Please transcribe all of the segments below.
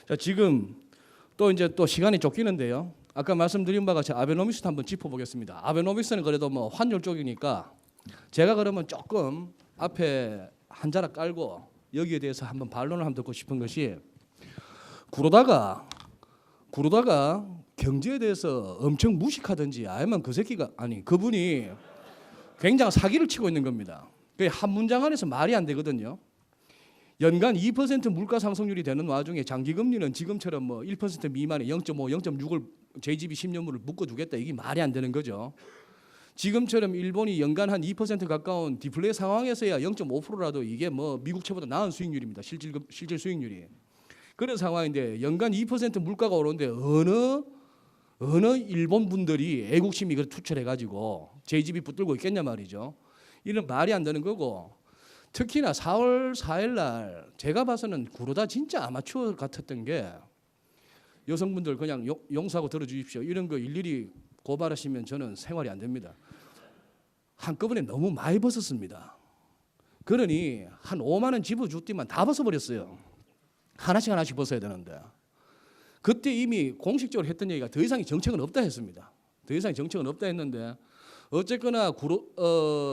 자, 지금 또 이제 또 시간이 쫓기는데요. 아까 말씀드린 바가 제 아베노믹스도 한번 짚어보겠습니다. 아베노믹스는 그래도 뭐 환율 쪽이니까 제가 그러면 조금 앞에 한 자락 깔고 여기에 대해서 한번 반론을 한번 듣고 싶은 것이 구로다가 경제에 대해서 엄청 무식하든지 아니면 그 새끼가 아니 그분이 굉장히 사기를 치고 있는 겁니다. 그 한 문장 안에서 말이 안 되거든요. 연간 2% 물가 상승률이 되는 와중에 장기 금리는 지금처럼 뭐 1% 미만에 0.5, 0.6을 JGB 10년물을 묶어두겠다 이게 말이 안 되는 거죠. 지금처럼 일본이 연간 한 2% 가까운 디플레 상황에서야 0.5%라도 이게 뭐 미국채보다 나은 수익률입니다. 실질 수익률이. 그런 상황인데 연간 2% 물가가 오르는데 어느 일본 분들이 애국심이 그걸 투철해가지고 JGB 붙들고 있겠냐 말이죠. 이런 말이 안 되는 거고 특히나 4월 4일 날 제가 봐서는 구로다 진짜 아마추어 같았던 게 여성분들 그냥 용서하고 들어주십시오. 이런 거 일일이 고발하시면 저는 생활이 안 됩니다. 한꺼번에 너무 많이 벗었습니다. 그러니 한 5만 원 집어주더만 다 벗어버렸어요. 하나씩 벗어야 되는데 그때 이미 공식적으로 했던 얘기가 더 이상의 정책은 없다 했습니다. 더 이상의 정책은 없다 했는데 어쨌거나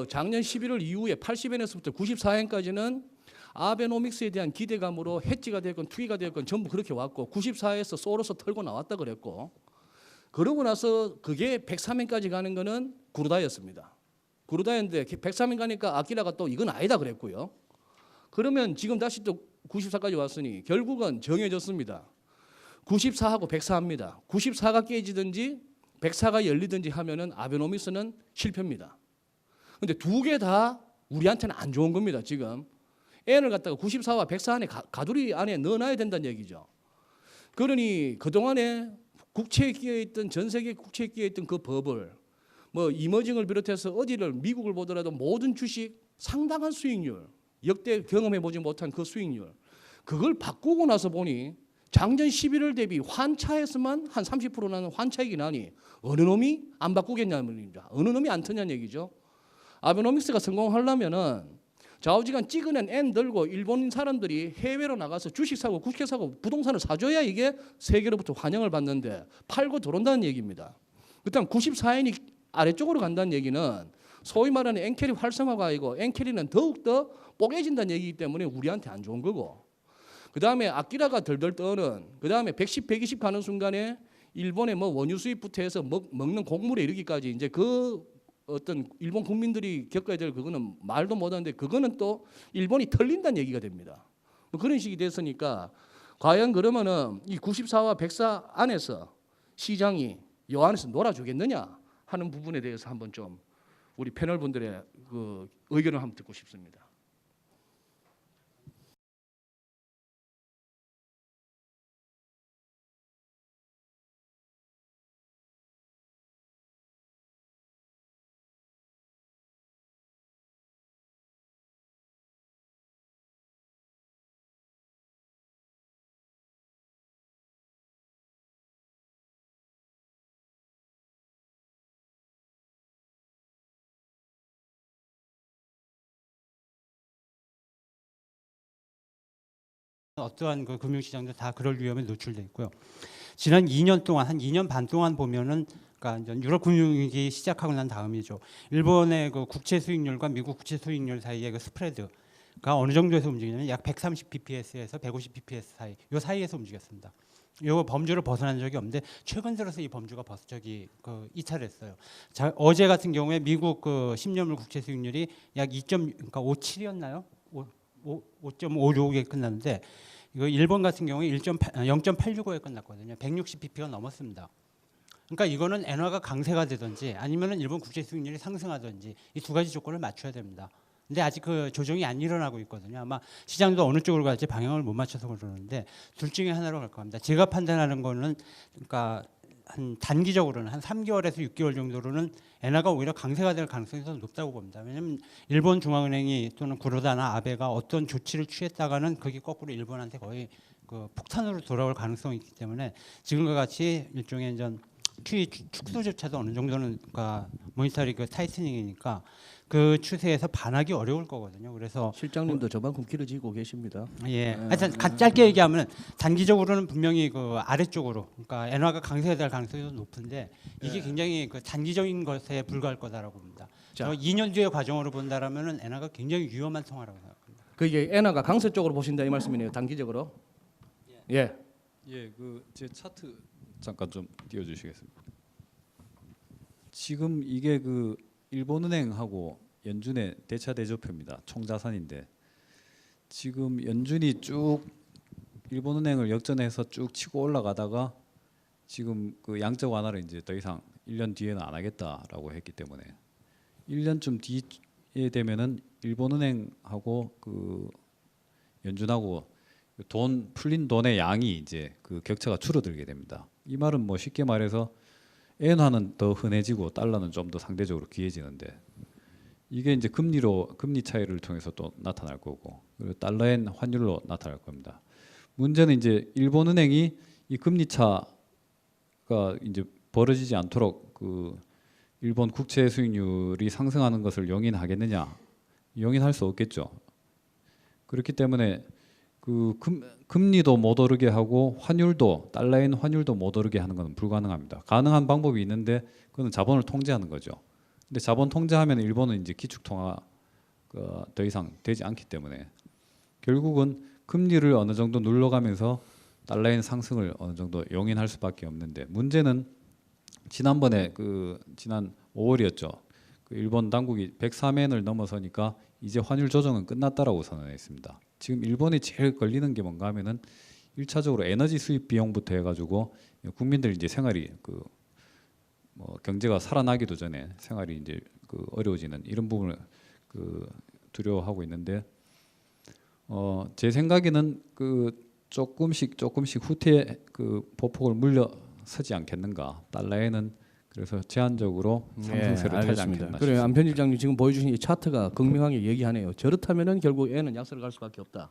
작년 11월 이후에 80엔에서부터 94엔까지는 아베노믹스에 대한 기대감으로 해지가 되었건 투기가 되었건 전부 그렇게 왔고 94에서 쏘로서 털고 나왔다 그랬고 그러고 나서 그게 103엔까지 가는 거는 구로다였습니다. 구로다였는데 103엔 가니까 아키라가 또 이건 아니다 그랬고요. 그러면 지금 다시 또 94까지 왔으니 결국은 정해졌습니다. 94하고 104입니다. 94가 깨지든지 104가 열리든지 하면은 아베노믹스는 실패입니다. 근데 두 개 다 우리한테는 안 좋은 겁니다. 지금 N을 갖다가 94와 104 안에 가두리 안에 넣어놔야 된다는 얘기죠. 그러니 그동안에 국채에 끼어있던 전 세계 국채에 끼어있던 그 법을 뭐 이머징을 비롯해서 어디를 미국을 보더라도 모든 주식 상당한 수익률 역대 경험해보지 못한 그 수익률 그걸 바꾸고 나서 보니 작년 11월 대비 환차에서만 한 30% 나는 환차익이 나니 어느 놈이 안 바꾸겠냐는 말입니다. 어느 놈이 안 터냐는 얘기죠. 아베노믹스가 성공하려면은 좌우지간 찍어낸 N 들고 일본 사람들이 해외로 나가서 주식 사고 국채 사고 부동산을 사줘야 이게 세계로부터 환영을 받는데 팔고 들어온다는 얘기입니다. 그다음 94엔이 아래쪽으로 간다는 얘기는 소위 말하는 엔캐리 활성화가 아니고 엔캐리는 더욱더 뽀개진다는 얘기이기 때문에 우리한테 안 좋은 거고 그 다음에 아끼라가 덜덜 떠는 그 다음에 110, 120 가는 순간에 일본의 뭐 원유 수입부터 해서 먹는 곡물에 이르기까지 이제 그 어떤 일본 국민들이 겪어야 될 그거는 말도 못하는데 그거는 또 일본이 털린다는 얘기가 됩니다. 뭐 그런 식이 됐으니까 과연 그러면은 이 94와 104 안에서 시장이 요 안에서 놀아주겠느냐 하는 부분에 대해서 한번 좀 우리 패널 분들의 그 의견을 한번 듣고 싶습니다. 어떠한 그 금융시장도 다 그럴 위험에 노출돼 있고요. 지난 2년 동안 한 2년 반 동안 보면은 그러니까 유럽 금융위기 시작하고 난 다음이죠. 일본의 그 국채 수익률과 미국 국채 수익률 사이의 그 스프레드가 어느 정도에서 움직이냐면 약 130 bps에서 150 bps 사이, 요 사이에서 움직였습니다. 요 범주를 벗어난 적이 없는데 최근 들어서 이 범주가 이탈했어요. 자, 어제 같은 경우에 미국 그 10년물 국채 수익률이 약 2.57이었나요? 5.56에 끝났는데 이거 일본 같은 경우에 0.865에 끝났거든요. 160 bp가 넘었습니다. 그러니까 이거는 엔화가 강세가 되든지 아니면은 일본 국채 수익률이 상승하든지 이 두 가지 조건을 맞춰야 됩니다. 근데 아직 그 조정이 안 일어나고 있거든요. 아마 시장도 어느 쪽으로 갈지 방향을 못 맞춰서 그러는데 둘 중에 하나로 갈 겁니다. 제가 판단하는 거는 그러니까 한 단기적으로는 한 3개월에서 6개월 정도로는 엔화가 오히려 강세가 될 가능성이 더 높다고 봅니다. 왜냐하면 일본 중앙은행이 또는 구로다나 아베가 어떤 조치를 취했다가는 그게 거꾸로 일본한테 거의 그 폭탄으로 돌아올 가능성이 있기 때문에 지금과 같이 일종의 QE 축소조차도 어느 정도는 그러니까 모니터리 그 타이트닝이니까 그 추세에서 반하기 어려울 거거든요. 그래서 실장님도 저만큼 길어지고 계십니다. 예, 하여튼 짧게 얘기하면 단기적으로는 분명히 그 아래쪽으로, 그러니까 엔화가 강세될 가능성이 높은데 이게 굉장히 그 단기적인 것에 불과할 거다라고 봅니다. 자. 저 2년 뒤의 과정으로 본다라면은 엔화가 굉장히 위험한 통화라고 생각합니다. 그게 엔화가 강세 쪽으로 보신다 이 말씀이네요. 단기적으로. 예. 예, 그 제 차트 잠깐 좀 띄워주시겠습니까? 지금 이게 그 일본은행하고 연준의 대차 대조표입니다. 총자산인데 지금 연준이 쭉 일본은행을 역전해서 쭉 치고 올라가다가 지금 그 양적 완화를 이제 더 이상 1년 뒤에는 안 하겠다라고 했기 때문에 1년쯤 뒤에 되면은 일본은행하고 그 연준하고 돈 풀린 돈의 양이 이제 그 격차가 줄어들게 됩니다. 이 말은 뭐 쉽게 말해서 엔화는 더 흔해지고 달러는 좀 더 상대적으로 귀해지는데 이게 이제 금리 차이를 통해서 또 나타날 거고 그리고 달러엔 환율로 나타날 겁니다. 문제는 이제 일본은행이 이 금리 차가 이제 벌어지지 않도록 그 일본 국채 수익률이 상승하는 것을 용인하겠느냐? 용인할 수 없겠죠. 그렇기 때문에 그 금리도 못 오르게 하고 환율도 달러엔 환율도 못 오르게 하는 것은 불가능합니다. 가능한 방법이 있는데 그건 자본을 통제하는 거죠. 근데 자본 통제하면 일본은 이제 기축 통화가 더 이상 되지 않기 때문에 결국은 금리를 어느 정도 눌러가면서 달러엔 상승을 어느 정도 용인할 수밖에 없는데 문제는 지난번에 지난 5월이었죠. 그 일본 당국이 103엔을 넘어서니까 이제 환율 조정은 끝났다라고 선언했습니다. 지금 일본이 제일 걸리는 게 뭔가 하면은 1차적으로 에너지 수입 비용부터 해가지고 국민들 이제 생활이 뭐 경제가 살아나기도 전에 생활이 이제 어려워지는 이런 부분을 두려워하고 있는데 제 생각에는 조금씩 후퇴 보폭을 물려서지 않겠는가 달러에는 그래서 제한적으로 상승세를 타지 않겠나 그래요. 싶습니다. 안 편집장님 지금 보여주신 이 차트가 극명하게 얘기하네요. 저렇다면은 결국 애는 약세를 갈 수밖에 없다.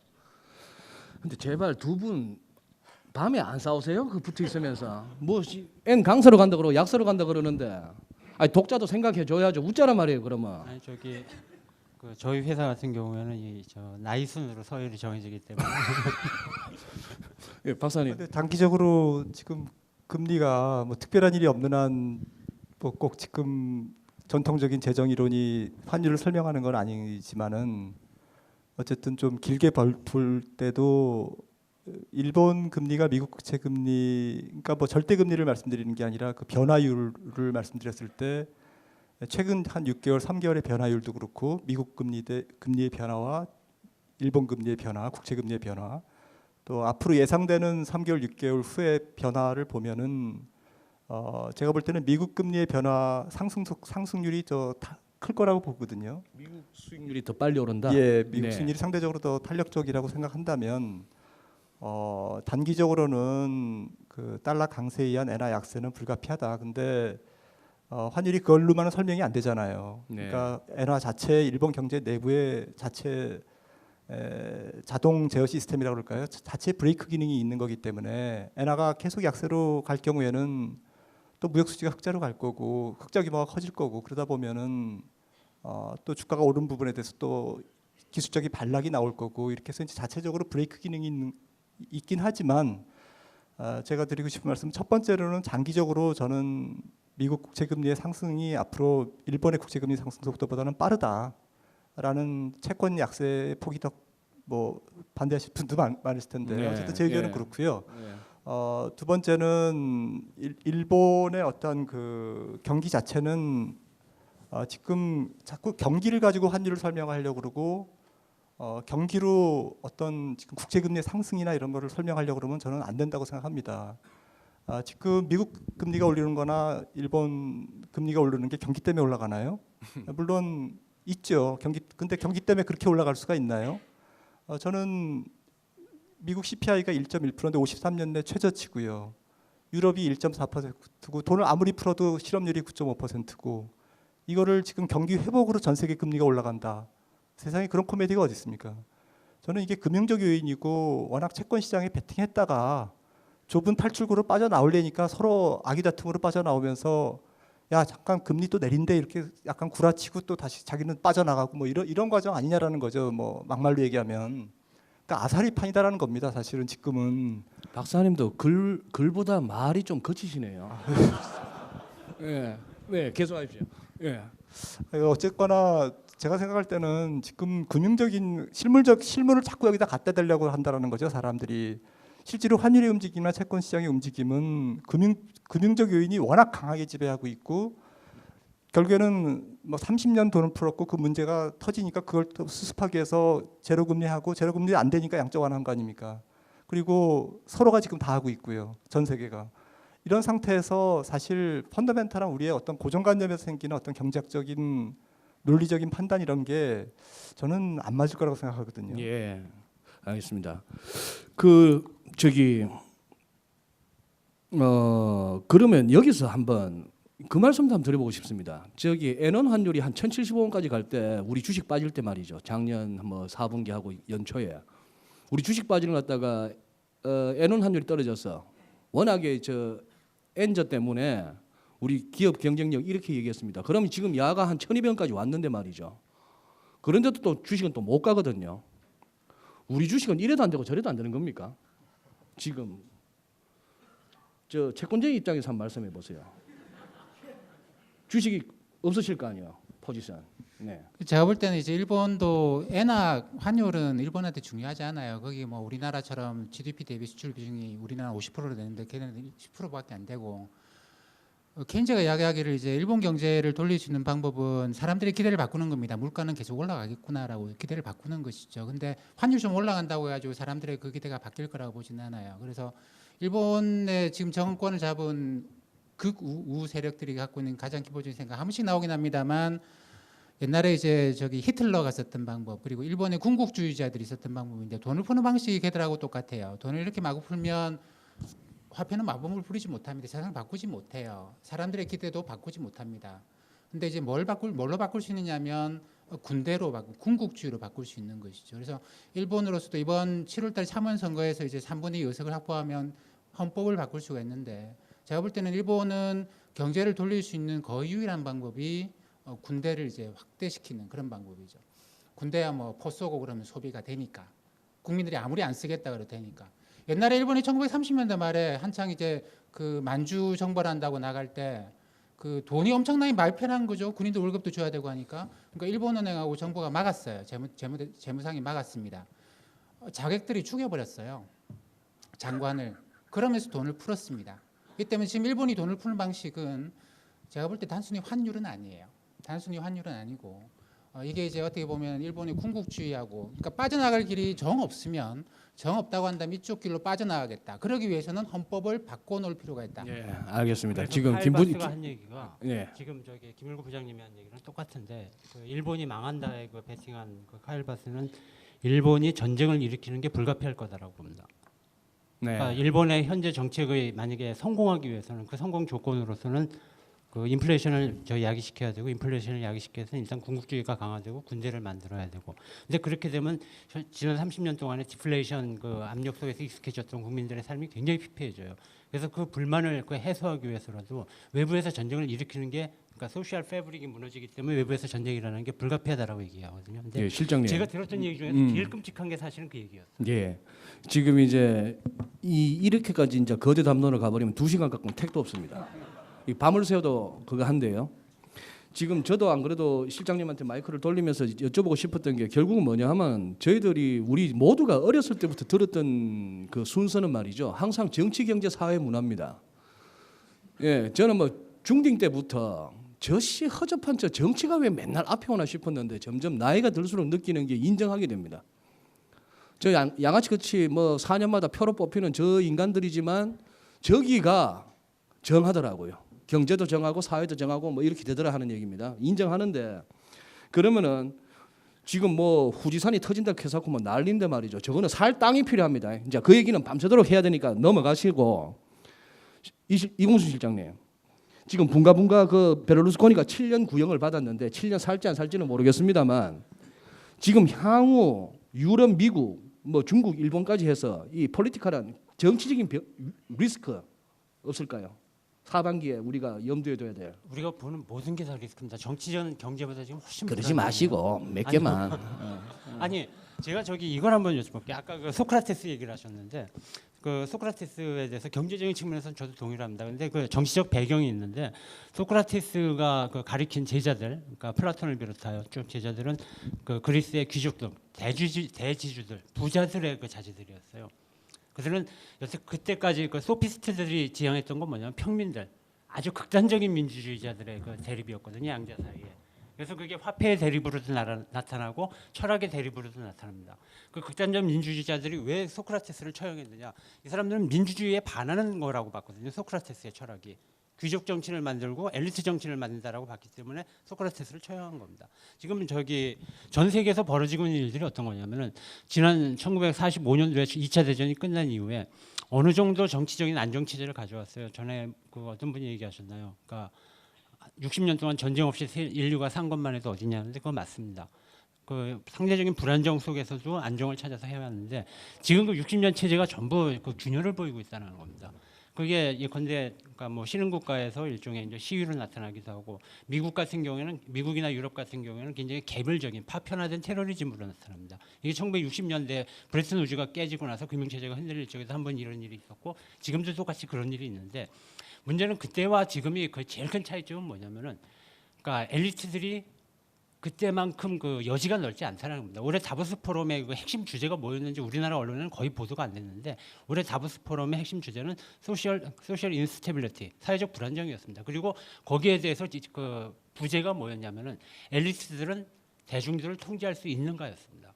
근데 제발 두 분 밤에 안 싸우세요? 그 붙어 있으면서 엔 강세로 간다 그러고 약세로 간다 그러는데 아니 독자도 생각해 줘야죠. 웃자란 말이에요. 그러면 아니 저희 회사 같은 경우에는 나이 순으로 서열이 정해지기 때문에 예, 박사님. 근데 단기적으로 지금 금리가 뭐 특별한 일이 없는 한 뭐 꼭 지금 전통적인 재정 이론이 환율을 설명하는 건 아니지만은 어쨌든 좀 길게 볼 때도 일본 금리가 미국 국채 금리 그러니까 뭐 절대 금리를 말씀드리는 게 아니라 그 변화율을 말씀드렸을 때 최근 한 6개월, 3개월의 변화율도 그렇고 미국 금리의 변화와 일본 금리의 변화, 국채 금리의 변화 또 앞으로 예상되는 3개월, 6개월 후의 변화를 보면은 제가 볼 때는 미국 금리의 변화 상승률이 더 클 거라고 보거든요. 미국 수익률이 더 빨리 오른다. 예, 미국 네. 수익률이 상대적으로 더 탄력적이라고 생각한다면 단기적으로는 그 달러 강세에 의한 엔화 약세는 불가피하다. 근데 환율이 그걸로만은 설명이 안 되잖아요. 네. 그러니까 엔화 자체 일본 경제 내부의 자체 자동 제어 시스템이라고 그럴까요? 자체 브레이크 기능이 있는 거기 때문에 엔화가 계속 약세로 갈 경우에는 또 무역 수지가 흑자로 갈 거고 흑자 규모가 커질 거고 그러다 보면은 또 주가가 오른 부분에 대해서 또 기술적인 반락이 나올 거고 이렇게 해서 이제 자체적으로 브레이크 기능이 있긴 하지만 제가 드리고 싶은 말씀은 첫 번째로는 장기적으로 저는 미국 국채 금리의 상승이 앞으로 일본의 국채 금리 상승 속도보다는 빠르다라는 채권 약세 폭이 더 뭐 반대하실 분도 많으실 텐데 네, 어쨌든 제 의견은 예. 그렇고요. 네. 두 번째는 일본의 어떤 그 경기 자체는 지금 자꾸 경기를 가지고 환율을 설명하려고 그러고 경기로 어떤 지금 국채 금리의 상승이나 이런 거를 설명하려고 그러면 저는 안 된다고 생각합니다. 지금 미국 금리가 오르는 거나 일본 금리가 오르는 게 경기 때문에 올라가나요? 물론 있죠. 근데 경기 때문에 그렇게 올라갈 수가 있나요? 저는 미국 CPI가 1.1%인데 53년 내 최저치고요. 유럽이 1.4%고 돈을 아무리 풀어도 실업률이 9.5%고 이거를 지금 경기 회복으로 전 세계 금리가 올라간다. 세상에 그런 코미디가 어디 있습니까? 저는 이게 금융적 요인이고 워낙 채권 시장에 베팅했다가 좁은 탈출구로 빠져나오려니까 서로 아기다툼으로 빠져나오면서 야 잠깐 금리 또 내린대 이렇게 약간 구라치고 또 다시 자기는 빠져나가고 뭐 이런 과정 아니냐라는 거죠. 뭐 막말로 얘기하면 그러니까 아사리판이다라는 겁니다. 사실은 지금은 박사님도 글보다 말이 좀 거치시네요. 예, 네, 계속하십시오. 예, 어쨌거나 제가 생각할 때는 지금 금융적인 실물을 자꾸 여기다 갖다 대려고 한다라는 거죠. 사람들이 실제로 환율의 움직임이나 채권 시장의 움직임은 금융적 요인이 워낙 강하게 지배하고 있고 결국에는 뭐 30년 돈을 풀었고 그 문제가 터지니까 그걸 또 수습하기 위해서 제로금리하고 제로금리 안 되니까 양적 완화한 거 아닙니까? 그리고 서로가 지금 다 하고 있고요. 전 세계가. 이런 상태에서 사실 펀더멘탈한 우리의 어떤 고정관념에서 생기는 어떤 경제학적인 논리적인 판단 이런 게 저는 안 맞을 거라고 생각하거든요. 예, 알겠습니다. 그 저기 그러면 여기서 한번 그 말씀도 한번 드려보고 싶습니다. 저기 엔원 환율이 한 1,075원까지 갈 때 우리 주식 빠질 때 말이죠. 작년 뭐 4분기하고 연초에 우리 주식 빠지는 것 갖다가 엔원 환율이 떨어져서 워낙에 저 엔저 때문에 우리 기업 경쟁력 이렇게 얘기했습니다. 그러면 지금 야가 한 1,200원까지 왔는데 말이죠. 그런데도 또 주식은 또 못 가거든요. 우리 주식은 이래도 안 되고 저래도 안 되는 겁니까? 지금 저 채권쟁이 입장에서 한번 말씀해 보세요. 주식이 없으실 거 아니에요, 포지션. 네. 제가 볼 때는 이제 일본도 엔화 환율은 일본한테 중요하지 않아요. 거기 뭐 우리나라처럼 GDP 대비 수출 비중이 우리나라 50%로 되는데 걔네는 10%밖에 안 되고 케인즈가 이야기하기를 이제 일본 경제를 돌릴 수 있는 방법은 사람들의 기대를 바꾸는 겁니다. 물가는 계속 올라가겠구나라고 기대를 바꾸는 것이죠. 근데 환율 좀 올라간다고 해가지고 사람들의 그 기대가 바뀔 거라고 보지는 않아요. 그래서 일본의 지금 정권을 잡은 극우 세력들이 갖고 있는 가장 기본적인 생각 한 번씩 나오긴 합니다만 옛날에 이제 저기 히틀러가 썼던 방법 그리고 일본의 군국주의자들이 썼던 방법인데 돈을 푸는 방식이 걔들하고 똑같아요. 돈을 이렇게 마구 풀면 화폐는 마법을 부리지 못합니다. 세상을 바꾸지 못해요. 사람들의 기대도 바꾸지 못합니다. 근데 이제 뭘로 바꿀 수 있느냐면 군대로 군국주의로 바꿀 수 있는 것이죠. 그래서 일본으로서도 이번 7월달 참원 선거에서 이제 3분의 2 의석을 확보하면 헌법을 바꿀 수가 있는데 제가 볼 때는 일본은 경제를 돌릴 수 있는 거의 유일한 방법이 군대를 이제 확대시키는 그런 방법이죠. 군대야 뭐 포 쏘고 그러면 소비가 되니까 국민들이 아무리 안 쓰겠다 그래도 되니까. 옛날에 일본이 1930년대 말에 한창 이제 그 만주 정벌한다고 나갈 때 그 돈이 엄청나게 말편한 거죠. 군인들 월급도 줘야 되고 하니까. 그러니까 일본은행하고 정부가 막았어요. 재무상이 막았습니다. 자객들이 죽여버렸어요. 장관을. 그러면서 돈을 풀었습니다. 이 때문에 지금 일본이 돈을 푸는 방식은 제가 볼 때 단순히 환율은 아니에요. 단순히 환율은 아니고 이게 이제 어떻게 보면 일본의 군국주의하고 그러니까 빠져나갈 길이 정 없으면 정 없다고 한다면 이쪽 길로 빠져나가겠다. 그러기 위해서는 헌법을 바꿔놓을 필요가 있다. 예, 알겠습니다. 그래서 지금 카이바스가 한 얘기가 예. 지금 저기 김일구 부장님이 한 얘기랑 똑같은데 그 일본이 망한다에 그 베팅한 그 카이바스는 일본이 전쟁을 일으키는 게 불가피할 거다라고 봅니다. 네. 그러니까 일본의 현재 정책을 만약에 성공하기 위해서는 그 성공 조건으로서는 그 인플레이션을 야기시켜야 되고 인플레이션을 야기시켜서 일단 군국주의가 강화되고 군대를 만들어야 되고 근데 그렇게 되면 지난 30년 동안에 디플레이션 그 압력 속에서 익숙해졌던 국민들의 삶이 굉장히 피폐해져요. 그래서 그 불만을 그 해소하기 위해서라도 외부에서 전쟁을 일으키는 게 그러니까 소셜 패브릭이 무너지기 때문에 외부에서 전쟁이 일어나는 게 불가피하다라고 얘기하거든요. 근데 예, 실장님. 제가 들었던 얘기 중에서 제일 끔찍한 게 사실은 그 얘기였어요. 예. 지금 이제 이렇게까지 이제 거대 담론을 가버리면 2시간 갖고는 택도 없습니다. 이 밤을 새워도 그거 한대요. 지금 저도 안 그래도 실장님한테 마이크를 돌리면서 여쭤보고 싶었던 게 결국은 뭐냐 하면 저희들이 우리 모두가 어렸을 때부터 들었던 그 순서는 말이죠. 항상 정치, 경제, 사회, 문화입니다. 예, 저는 뭐 중딩 때부터 저씨 허접한 저 정치가 왜 맨날 앞에 오나 싶었는데 점점 나이가 들수록 느끼는 게 인정하게 됩니다. 저 양아치 같이 뭐 4년마다 표로 뽑히는 저 인간들이지만 저기가 정하더라고요. 경제도 정하고 사회도 정하고 뭐 이렇게 되더라 하는 얘기입니다. 인정하는데 그러면은 지금 뭐 후지산이 터진다 해서고 뭐 난리인데 말이죠. 저거는 살 땅이 필요합니다. 이제 그 얘기는 밤새도록 해야 되니까 넘어가시고 이공순 실장님. 지금 분가분가 그 베를루스코니가 7년 구형을 받았는데 7년 살지 안 살지는 모르겠습니다만 지금 향후 유럽, 미국, 뭐 중국, 일본까지 해서 이 폴리티컬한 정치적인 리스크 없을까요? 하반기에 우리가 염두에 둬야 될. 우리가 보는 모든 게 다 리스크입니다. 정치전 경제보다 지금 훨씬 그러지 불안해요. 마시고 몇 개만. 아니 제가 저기 이걸 한번 여쭤볼게요. 아까 그 소크라테스 얘기를 하셨는데 그 소크라테스에 대해서 경제적인 측면에서는 저도 동의를 합니다. 근데 그 정치적 배경이 있는데 소크라테스가 그 가리킨 제자들, 그러니까 플라톤을 비롯하여 쭉 제자들은 그 그리스의 귀족들, 대지주들, 부자들의 그 자제들이었어요. 그들은 여태 그때까지 그 소피스트들이 지향했던 건 뭐냐면 평민들, 아주 극단적인 민주주의자들의 그 대립이었거든요, 양자 사이에. 그래서 그게 화폐의 대립으로도 나타나고 철학의 대립으로도 나타납니다. 그 극단적 민주주의자들이 왜 소크라테스를 처형했느냐? 이 사람들은 민주주의에 반하는 거라고 봤거든요. 소크라테스의 철학이 귀족 정치를 만들고 엘리트 정치를 만든다라고 봤기 때문에 소크라테스를 처형한 겁니다. 지금 저기 전 세계에서 벌어지고 있는 일들이 어떤 거냐면은 지난 1945년도에 2차 대전이 끝난 이후에 어느 정도 정치적인 안정 체제를 가져왔어요. 전에 그 어떤 분이 얘기하셨나요? 그러니까 60년 동안 전쟁 없이 인류가 산 것만 해도 어디냐 하는데 그건 맞습니다. 그 상대적인 불안정 속에서도 안정을 찾아서 해왔는데 지금 그 60년 체제가 전부 그 균열을 보이고 있다는 겁니다. 그게 예컨대 그러니까 뭐 신흥국가에서 일종의 이제 시위로 나타나기도 하고 미국 같은 경우에는 미국이나 유럽 같은 경우에는 굉장히 개별적인 파편화된 테러리즘으로 나타납니다. 이게 1960년대 브레튼 우즈가 깨지고 나서 금융체제가 흔들릴 적에도 한번 이런 일이 있었고 지금도 똑같이 그런 일이 있는데 문제는 그때와 지금이 그 제일 큰 차이점은 뭐냐면은 그러니까 엘리트들이 그때만큼 그 여지가 넓지 않다는 겁니다. 올해 다보스 포럼의 그 핵심 주제가 뭐였는지 우리나라 언론에는 거의 보도가 안 됐는데 올해 다보스 포럼의 핵심 주제는 소셜 인스테빌리티, 사회적 불안정이었습니다. 그리고 거기에 대해서 그 부제가 뭐였냐면은 엘리트들은 대중들을 통제할 수 있는가였습니다.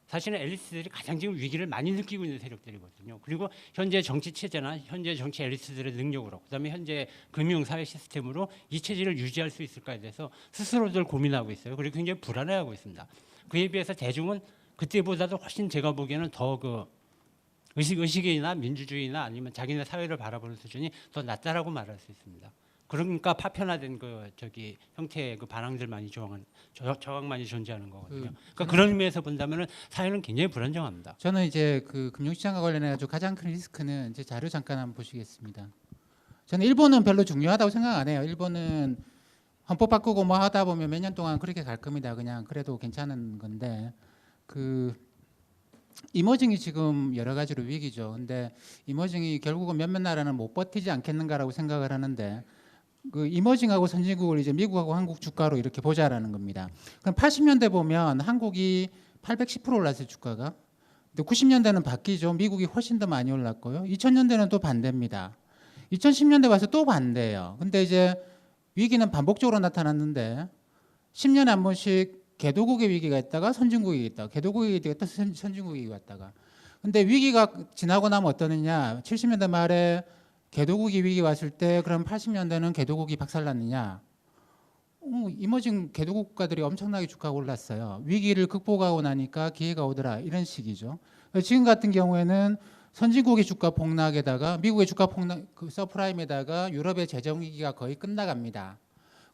사실은 엘리트들이 가장 지금 위기를 많이 느끼고 있는 세력들이거든요. 그리고 현재 정치 체제나 현재 정치 엘리트들의 능력으로, 그다음에 현재 금융 사회 시스템으로 이 체제를 유지할 수 있을까에 대해서 스스로들 고민하고 있어요. 그리고 굉장히 불안해하고 있습니다. 그에 비해서 대중은 그때보다도 훨씬 제가 보기에는 더 그 의식이나 민주주의나 아니면 자기네 사회를 바라보는 수준이 더 낮다라고 말할 수 있습니다. 그러니까 파편화된 그 저기 형태의 그 반항들 많이 저항 많이 존재하는 거거든요. 그러니까 그런 의미에서 본다면은 사회는 굉장히 불안정합니다. 저는 이제 그 금융시장과 관련해 가지고 가장 큰 리스크는 이제 자료 잠깐 한번 보시겠습니다. 저는 일본은 별로 중요하다고 생각 안 해요. 일본은 헌법 바꾸고 뭐 하다 보면 몇 년 동안 그렇게 갈 겁니다. 그냥 그래도 괜찮은 건데 그 이머징이 지금 여러 가지로 위기죠. 근데 이머징이 결국은 몇몇 나라는 못 버티지 않겠는가라고 생각을 하는데 그 이머징하고 선진국을 이제 미국하고 한국 주가로 이렇게 보자라는 겁니다. 그럼 80년대 보면 한국이 810% 올랐어요, 주가가. 근데 90년대는 바뀌죠. 미국이 훨씬 더 많이 올랐고요. 2000년대는 또 반대입니다. 2010년대 와서 또 반대예요. 근데 이제 위기는 반복적으로 나타났는데 10년에 한 번씩 개도국의 위기가 있다가 선진국이 있다가 개도국이 있다가 선진국이 왔다가. 근데 위기가 지나고 나면 어떠느냐? 70년대 말에 개도국이 위기 왔을 때 그럼 80년대는 개도국이 박살났느냐? 이머징 개도국 국가들이 엄청나게 주가가 올랐어요. 위기를 극복하고 나니까 기회가 오더라 이런 식이죠. 지금 같은 경우에는 선진국의 주가 폭락에다가 미국의 주가 폭락 그 서프라임에다가 유럽의 재정 위기가 거의 끝나갑니다.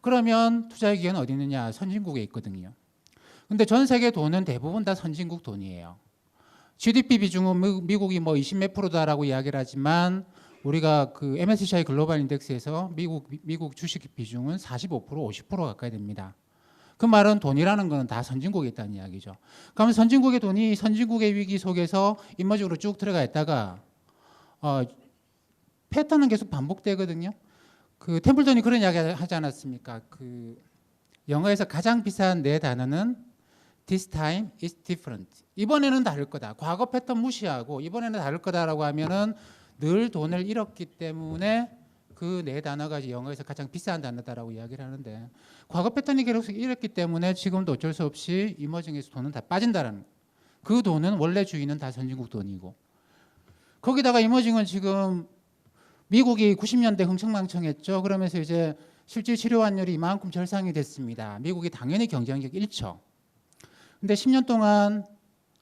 그러면 투자의 기회는 어디 있느냐? 선진국에 있거든요. 근데 전 세계 돈은 대부분 다 선진국 돈이에요. GDP 비중은 미국이 뭐 20몇 프로다라고 이야기를 하지만 우리가 그 MSCI 글로벌 인덱스에서 미국 주식 비중은 45%, 50% 가까이 됩니다. 그 말은 돈이라는 건 다 선진국에 있다는 이야기죠. 그러면 선진국의 돈이 선진국의 위기 속에서 이머징으로 쭉 들어가 있다가 패턴은 계속 반복되거든요. 그 템플턴이 그런 이야기 하지 않았습니까? 그 영어에서 가장 비싼 네 단어는 This time is different. 이번에는 다를 거다. 과거 패턴 무시하고 이번에는 다를 거다라고 하면은 늘 돈을 잃었기 때문에 그 네 단어가 영어에서 가장 비싼 단어다라고 이야기를 하는데 과거 패턴이 계속 잃었기 때문에 지금도 어쩔 수 없이 이머징에서 돈은 다 빠진다라는 거예요. 그 돈은 원래 주인은 다 선진국 돈이고 거기다가 이머징은 지금 미국이 90년대 흥청망청했죠. 그러면서 이제 실질 치료 환율이 이만큼 절상이 됐습니다. 미국이 당연히 경쟁력 1초. 근데 10년 동안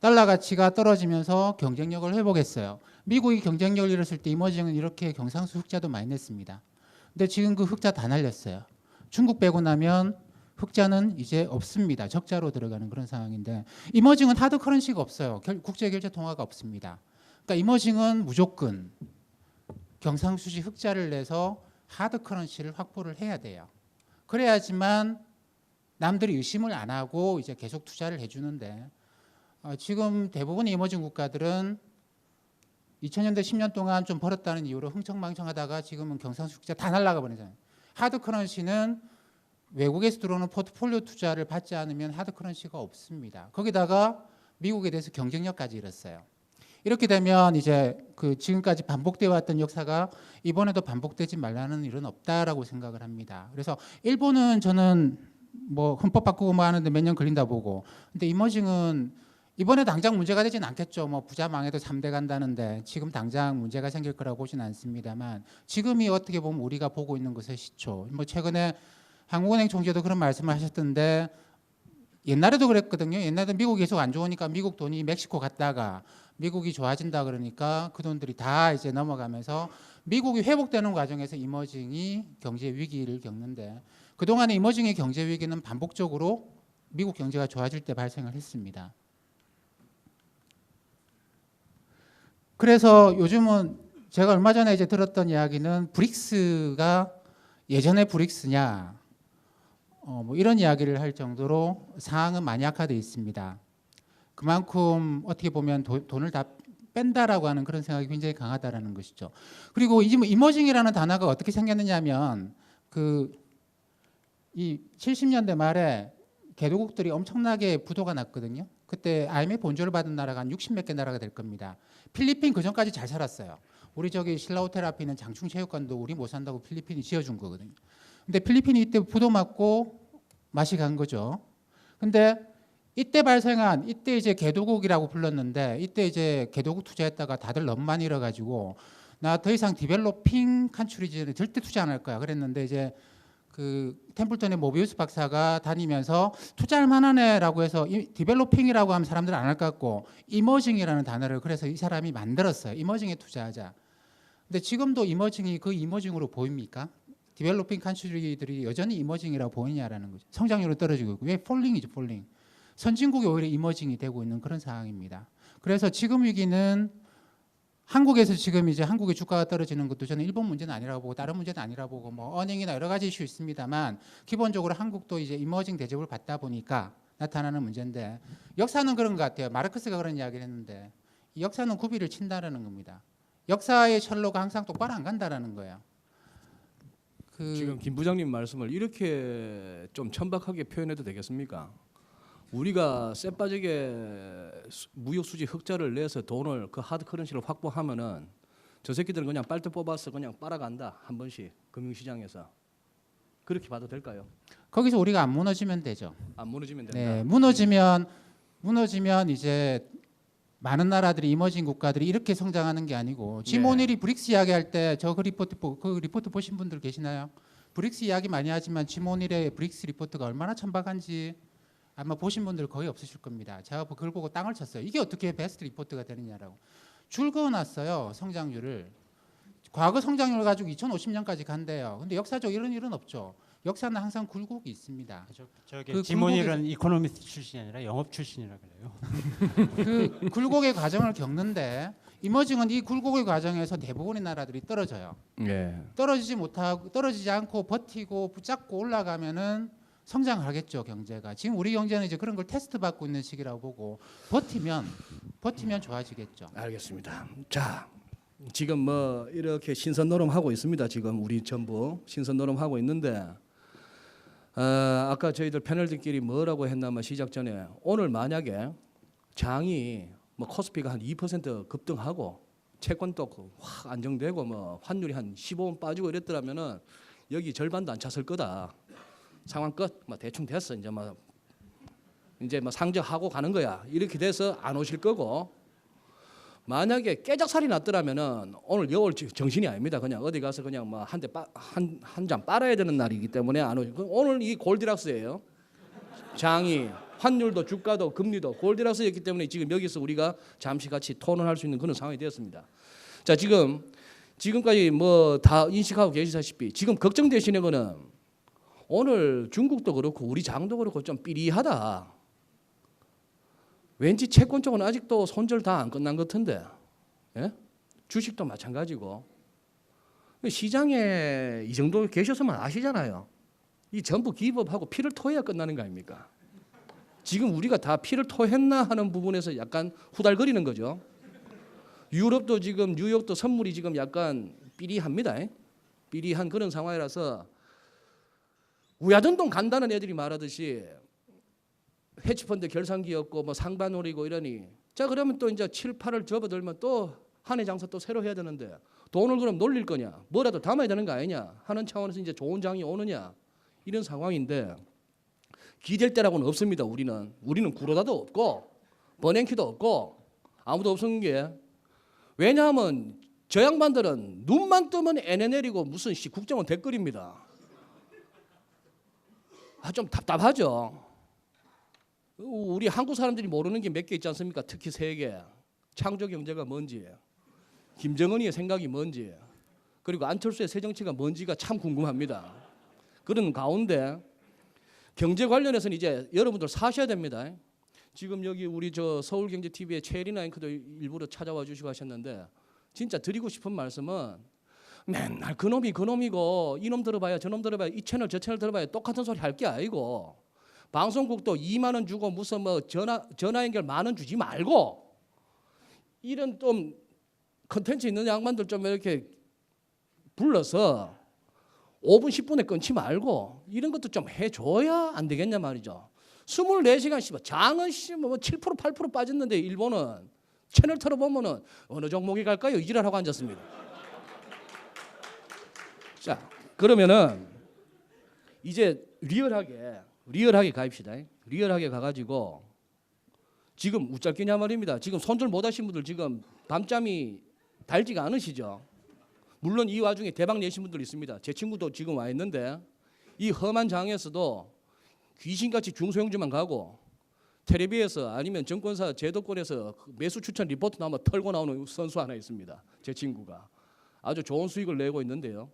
달러 가치가 떨어지면서 경쟁력을 회복했어요. 미국이 경쟁력을 잃었을 때 이머징은 이렇게 경상수 흑자도 많이 냈습니다. 근데 지금 그 흑자 다 날렸어요. 중국 빼고 나면 흑자는 이제 없습니다. 적자로 들어가는 그런 상황인데 이머징은 하드 커런시가 없어요. 국제결제 통화가 없습니다. 그러니까 이머징은 무조건 경상수지 흑자를 내서 하드 커런시를 확보를 해야 돼요. 그래야지만 남들이 의심을 안 하고 이제 계속 투자를 해주는데 지금 대부분의 이머징 국가들은 2000년대 10년 동안 좀 벌었다는 이유로 흥청망청하다가 지금은 경상수익자 다 날아가 버리잖아요. 하드 커런시는 외국에서 들어오는 포트폴리오 투자를 받지 않으면 하드 커런시가 없습니다. 거기다가 미국에 대해서 경쟁력까지 잃었어요. 이렇게 되면 이제 그 지금까지 반복되어 왔던 역사가 이번에도 반복되지 말라는 일은 없다라고 생각을 합니다. 그래서 일본은 저는 뭐 헌법 바꾸고 뭐 하는데 몇 년 걸린다 보고, 근데 이머징은 이번에 당장 문제가 되진 않겠죠. 뭐 부자 망해도 3대 간다는데 지금 당장 문제가 생길 거라고 보진 않습니다만, 지금이 어떻게 보면 우리가 보고 있는 것의 시초. 뭐 최근에 한국은행 총재도 그런 말씀을 하셨던데, 옛날에도 그랬거든요. 옛날에도 미국이 계속 안 좋으니까 미국 돈이 멕시코 갔다가 미국이 좋아진다 그러니까 그 돈들이 다 이제 넘어가면서 미국이 회복되는 과정에서 이머징이 경제 위기를 겪는데, 그동안에 이머징의 경제 위기는 반복적으로 미국 경제가 좋아질 때 발생을 했습니다. 그래서 요즘은 제가 얼마 전에 이제 들었던 이야기는 브릭스가 예전의 브릭스냐, 뭐 이런 이야기를 할 정도로 상황은 많이 악화되어 있습니다. 그만큼 어떻게 보면 돈을 다 뺀다라고 하는 그런 생각이 굉장히 강하다라는 것이죠. 그리고 이머징이라는 단어가 어떻게 생겼느냐면 이 70년대 말에 개도국들이 엄청나게 부도가 났거든요. 그때 IMF 본조를 받은 나라가 한 60몇 개 나라가 될 겁니다. 필리핀 그 전까지 잘 살았어요. 우리 저기 신라호텔 앞에 있는 장충체육관도 우리 못 산다고 필리핀이 지어준 거거든요. 근데 필리핀이 이때 부도 맞고 맛이 간 거죠. 근데 이때 이제 개도국이라고 불렀는데, 이때 이제 개도국 투자했다가 다들 너무 많이 잃어가지고 나 더 이상 디벨로핑 칸츄리즈에 절대 투자 안 할 거야 그랬는데, 이제 그 템플턴의 모비우스 박사가 다니면서 투자할 만하네라고 해서 디벨로핑이라고 하면 사람들 안 할 것 같고 이머징이라는 단어를 그래서 이 사람이 만들었어요. 이머징에 투자하자. 근데 지금도 이머징이 그 이머징으로 보입니까? 디벨로핑 칸츄리들이 여전히 이머징이라고 보이냐라는 거죠. 성장률은 떨어지고 있고. 왜? 폴링이죠, 폴링. 선진국이 오히려 이머징이 되고 있는 그런 상황입니다. 그래서 지금 위기는 한국에서 지금 이제 한국의 주가가 떨어지는 것도 저는 일본 문제는 아니라고 보고 다른 문제는 아니라고 보고 뭐 어닝이나 여러 가지 이슈 있습니다만, 기본적으로 한국도 이제 이머징 대접을 받다 보니까 나타나는 문제인데, 역사는 그런 것 같아요. 마르크스가 그런 이야기를 했는데, 이 역사는 구비를 친다라는 겁니다. 역사의 철로가 항상 똑바로 안 간다라는 거예요. 지금 김 부장님 말씀을 이렇게 좀 천박하게 표현해도 되겠습니까? 우리가 쎄빠지게 무역 수지 흑자를 내서 돈을 그 하드 커런시를 확보하면은 저 새끼들은 그냥 빨대 뽑아서 그냥 빨아간다, 한 번씩 금융시장에서. 그렇게 봐도 될까요? 거기서 우리가 안 무너지면 되죠. 안 무너지면 된다. 네, 무너지면 이제 많은 나라들이 이머징 국가들이 이렇게 성장하는 게 아니고, 짐 오닐이 브릭스 이야기할 때 그 리포트 보신 분들 계시나요? 브릭스 이야기 많이 하지만 짐 오닐의 브릭스 리포트가 얼마나 천박한지 아마 보신 분들 거의 없으실 겁니다. 제가 그걸 보고 땅을 쳤어요. 이게 어떻게 베스트 리포트가 되느냐라고. 줄 그어놨어요, 성장률을. 과거 성장률 가지고 2050년까지 간대요. 근데 역사적 이런 일은 없죠. 역사는 항상 굴곡이 있습니다. 저기 지모닐은 이코노미스트 출신이 아니라 영업 출신이라 그래요. 그 굴곡의 과정을 겪는데, 이머징은 이 굴곡의 과정에서 대부분의 나라들이 떨어져요. 예. 떨어지지 않고 버티고 붙잡고 올라가면은 성장하겠죠, 경제가. 지금 우리 경제는 이제 그런 걸 테스트 받고 있는 시기라고 보고, 버티면 좋아지겠죠. 알겠습니다. 자, 지금 뭐 이렇게 신선 노름하고 있습니다. 지금 우리 전부 신선 노름하고 있는데, 아까 저희들 패널들끼리 뭐라고 했냐면 시작 전에, 오늘 만약에 장이 뭐 코스피가 한 2% 급등하고 채권도 확 안정되고 뭐 환율이 한 15원 빠지고 이랬더라면은 여기 절반도 안 찼을 거다. 상황 끝. 뭐 대충 됐어. 이제 뭐 상정하고 가는 거야. 이렇게 돼서 안 오실 거고, 만약에 깨작살이 났더라면은 오늘 여올 정신이 아닙니다. 그냥 어디 가서 그냥 뭐 한 잔 빨아야 되는 날이기 때문에 안 오죠. 오늘 이 골디락스예요. 장이 환율도 주가도 금리도 골디락스였기 때문에 지금 여기서 우리가 잠시 같이 토론할 수 있는 그런 상황이 되었습니다. 자, 지금까지 뭐 다 인식하고 계시다시피 지금 걱정되시는 거는, 오늘 중국도 그렇고 우리 장도 그렇고 좀 삐리하다. 왠지 채권 쪽은 아직도 손절 다 안 끝난 것 같은데, 예? 주식도 마찬가지고. 시장에 이 정도 계셨으면 아시잖아요. 이 전부 기법하고 피를 토해야 끝나는 거 아닙니까? 지금 우리가 다 피를 토했나 하는 부분에서 약간 후달거리는 거죠. 유럽도 지금 뉴욕도 선물이 지금 약간 삐리합니다. 삐리한 그런 상황이라서 우야전동 간다는 애들이 말하듯이 헤지펀드 결산기였고 뭐 상반놀이고 이러니 자 그러면 또 이제 7, 8을 접어들면 또 한 해 장사 또 새로 해야 되는데 돈을 그럼 놀릴 거냐 뭐라도 담아야 되는 거 아니냐 하는 차원에서 이제 좋은 장이 오느냐 이런 상황인데 기댈 때라고는 없습니다. 우리는 구로다도 없고 버냉키도 없고 아무도 없는 게 왜냐하면 저 양반들은 눈만 뜨면 애내 내리고 무슨 국정원 댓글입니다. 좀 답답하죠. 우리 한국 사람들이 모르는 게 몇 개 있지 않습니까? 특히 세 개. 창조 경제가 뭔지, 김정은이의 생각이 뭔지, 그리고 안철수의 새 정치가 뭔지가 참 궁금합니다. 그런 가운데 경제 관련해서는 이제 여러분들 사셔야 됩니다. 지금 여기 우리 저 서울경제TV의 최혜리나 앵커도 일부러 찾아와 주시고 하셨는데 진짜 드리고 싶은 말씀은 맨날 그놈이고 이놈 들어봐야 저놈 들어봐야 이 채널 저 채널 들어봐야 똑같은 소리 할 게 아니고 방송국도 2만 원 주고 무슨 뭐 전화 연결 10,000원 주지 말고 이런 좀 컨텐츠 있는 양반들 좀 이렇게 불러서 5분 10분에 끊지 말고 이런 것도 좀 해줘야 안 되겠냐 말이죠. 24시간 씹어 장은 뭐 7% 8% 빠졌는데 일본은 채널 틀어보면은 어느 종목이 갈까요? 이지랄하고 앉았습니다. 자 그러면은 이제 리얼하게 가입시다. 리얼하게 가가지고 지금 웃잘끼냐 말입니다. 지금 손절 못하신 분들 지금 밤잠이 달지가 않으시죠. 물론 이 와중에 대박 내신 분들 있습니다. 제 친구도 지금 와 있는데 이 험한 장에서도 귀신같이 중소형주만 가고 텔레비에서 아니면 증권사 제도권에서 매수 추천 리포트 나오면 털고 나오는 선수 하나 있습니다. 제 친구가 아주 좋은 수익을 내고 있는데요.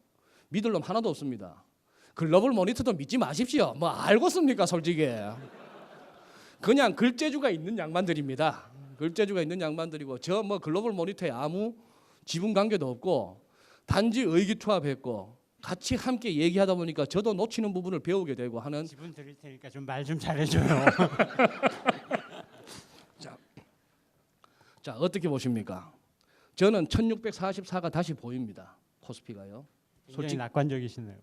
믿을 놈 하나도 없습니다. 글로벌 모니터도 믿지 마십시오. 뭐 알겠습니까 솔직히. 그냥 글재주가 있는 양반들입니다. 글재주가 있는 양반들이고 저 뭐 글로벌 모니터에 아무 지분 관계도 없고 단지 의기투합했고 같이 함께 얘기하다 보니까 저도 놓치는 부분을 배우게 되고 하는. 지분 드릴 테니까 좀 말 좀 잘해줘요. 자 어떻게 보십니까? 저는 1644가 다시 보입니다. 코스피가요. 굉장히 낙관적이시네요.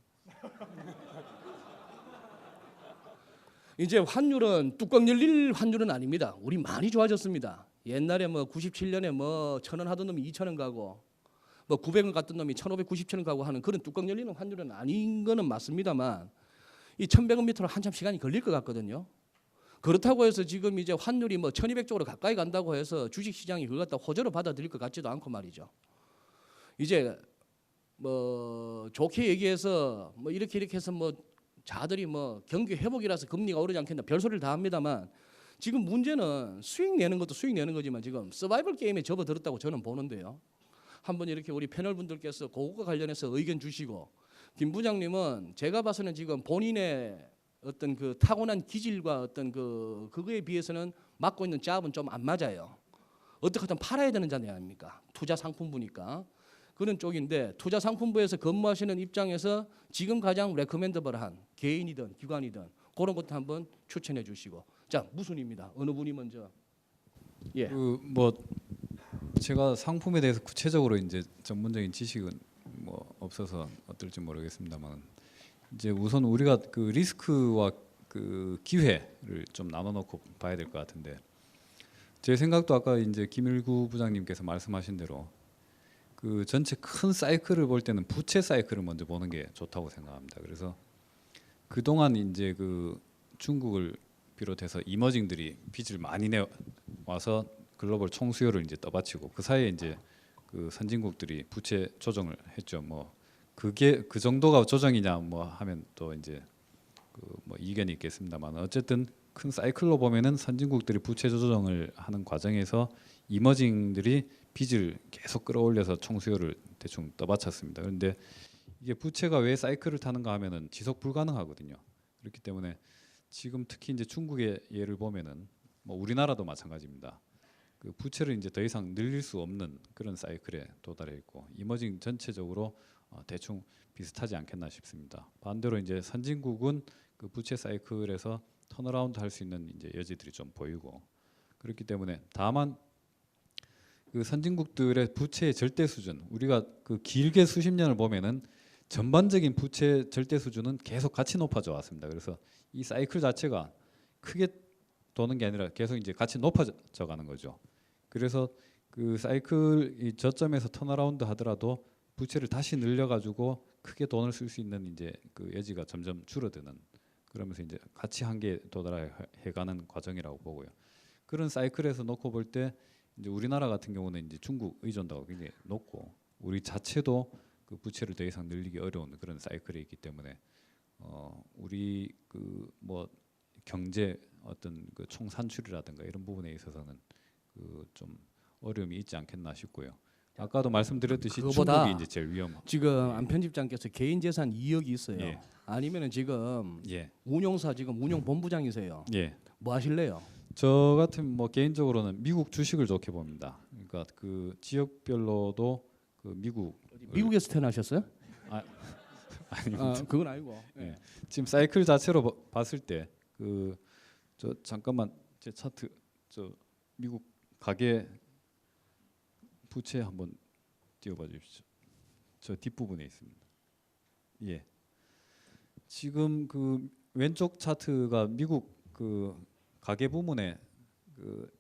이제 환율은 뚜껑 열릴 환율은 아닙니다. 우리 많이 좋아졌습니다. 옛날에 뭐 97년에 뭐 1,000원 하던 놈이 2,000원 가고 뭐 900원 갔던 놈이 1,597원 가고 하는 그런 뚜껑 열리는 환율은 아닌 거는 맞습니다만 이 1,100원 밑으로 한참 시간이 걸릴 것 같거든요. 그렇다고 해서 지금 이제 환율이 뭐 1,200쪽으로 가까이 간다고 해서 주식시장이 그걸 갖다 호재로 받아들일 것 같지도 않고 말이죠. 이제 뭐 좋게 얘기해서 뭐 이렇게 해서 뭐 자들이 뭐 경기 회복이라서 금리가 오르지 않겠나 별소리를 다 합니다만 지금 문제는 수익 내는 것도 수익 내는 거지만 지금 서바이벌 게임에 접어들었다고 저는 보는데요. 한번 이렇게 우리 패널 분들께서 그것과 관련해서 의견 주시고 김 부장님은 제가 봐서는 지금 본인의 어떤 그 타고난 기질과 어떤 그거에 비해서는 맡고 있는 잡은 좀 안 맞아요. 어떻게 하든 팔아야 되는 자네 아닙니까? 투자 상품부니까. 그런 쪽인데 투자 상품부에서 근무하시는 입장에서 지금 가장 레커멘더블한 개인이든 기관이든 그런 것도 한번 추천해 주시고. 자 무순입니다. 어느 분이 먼저? 예. 뭐 제가 상품에 대해서 구체적으로 이제 전문적인 지식은 뭐 없어서 어떨지 모르겠습니다만 이제 우선 우리가 그 리스크와 그 기회를 좀 나눠놓고 봐야 될 것 같은데 제 생각도 아까 이제 김일구 부장님께서 말씀하신 대로 그 전체 큰 사이클을 볼 때는 부채 사이클을 먼저 보는 게 좋다고 생각합니다. 그래서 그동안 이제 그 중국을 비롯해서 이머징들이 빚을 많이 내와서 글로벌 총수요를 이제 떠받치고 그 사이에 이제 그 선진국들이 부채 조정을 했죠. 뭐 그게 그 정도가 조정이냐 뭐 하면 또 이제 그 뭐 이견이 있겠습니다만 어쨌든 큰 사이클로 보면은 선진국들이 부채 조정을 하는 과정에서 이머징들이 빚을 계속 끌어올려서 총수요를 대충 떠받쳤습니다. 그런데 이게 부채가 왜 사이클을 타는가 하면은 지속 불가능하거든요. 그렇기 때문에 지금 특히 이제 중국의 예를 보면은 뭐 우리나라도 마찬가지입니다. 그 부채를 이제 더 이상 늘릴 수 없는 그런 사이클에 도달해 있고 이머징 전체적으로 대충 비슷하지 않겠나 싶습니다. 반대로 이제 선진국은 그 부채 사이클에서 턴어라운드 할 수 있는 이제 여지들이 좀 보이고 그렇기 때문에 다만 그 선진국들의 부채의 절대 수준 우리가 그 길게 수십 년을 보면은 전반적인 부채 절대 수준은 계속 같이 높아져 왔습니다. 그래서 이 사이클 자체가 크게 도는 게 아니라 계속 이제 같이 높아져 가는 거죠. 그래서 그 사이클 이 저점에서 턴어라운드 하더라도 부채를 다시 늘려가지고 크게 돈을 쓸 수 있는 이제 그 여지가 점점 줄어드는 그러면서 이제 같이 한계에 도달해가는 과정이라고 보고요. 그런 사이클에서 놓고 볼 때 이제 우리나라 같은 경우는 이제 중국 의존도가 굉장히 높고 우리 자체도 그 부채를 더 이상 늘리기 어려운 그런 사이클에 있기 때문에 우리 그 뭐 경제 어떤 그 총산출이라든가 이런 부분에 있어서는 그 좀 어려움이 있지 않겠나 싶고요. 아까도 말씀드렸듯이 그거보다 중국이 이제 제일 위험. 지금 안 편집장께서 개인 재산 2억이 있어요. 예. 아니면은 지금 예, 운용사 지금 운용 본부장이세요. 예. 뭐 하실래요? 저 같은 뭐 개인적으로는 미국 주식을 좋게 봅니다. 그러니까 그 지역별로도 그 미국 미국에서 태어나셨어요? 아닙니다. 그건 아니고. 예. 지금 사이클 자체로 봤을 때 그 저 잠깐만 제 차트 저 미국 가계 부채 한번 띄워봐 주십시오. 저 뒷부분에 있습니다. 예. 지금 그 왼쪽 차트가 미국 그 가계 부문의 그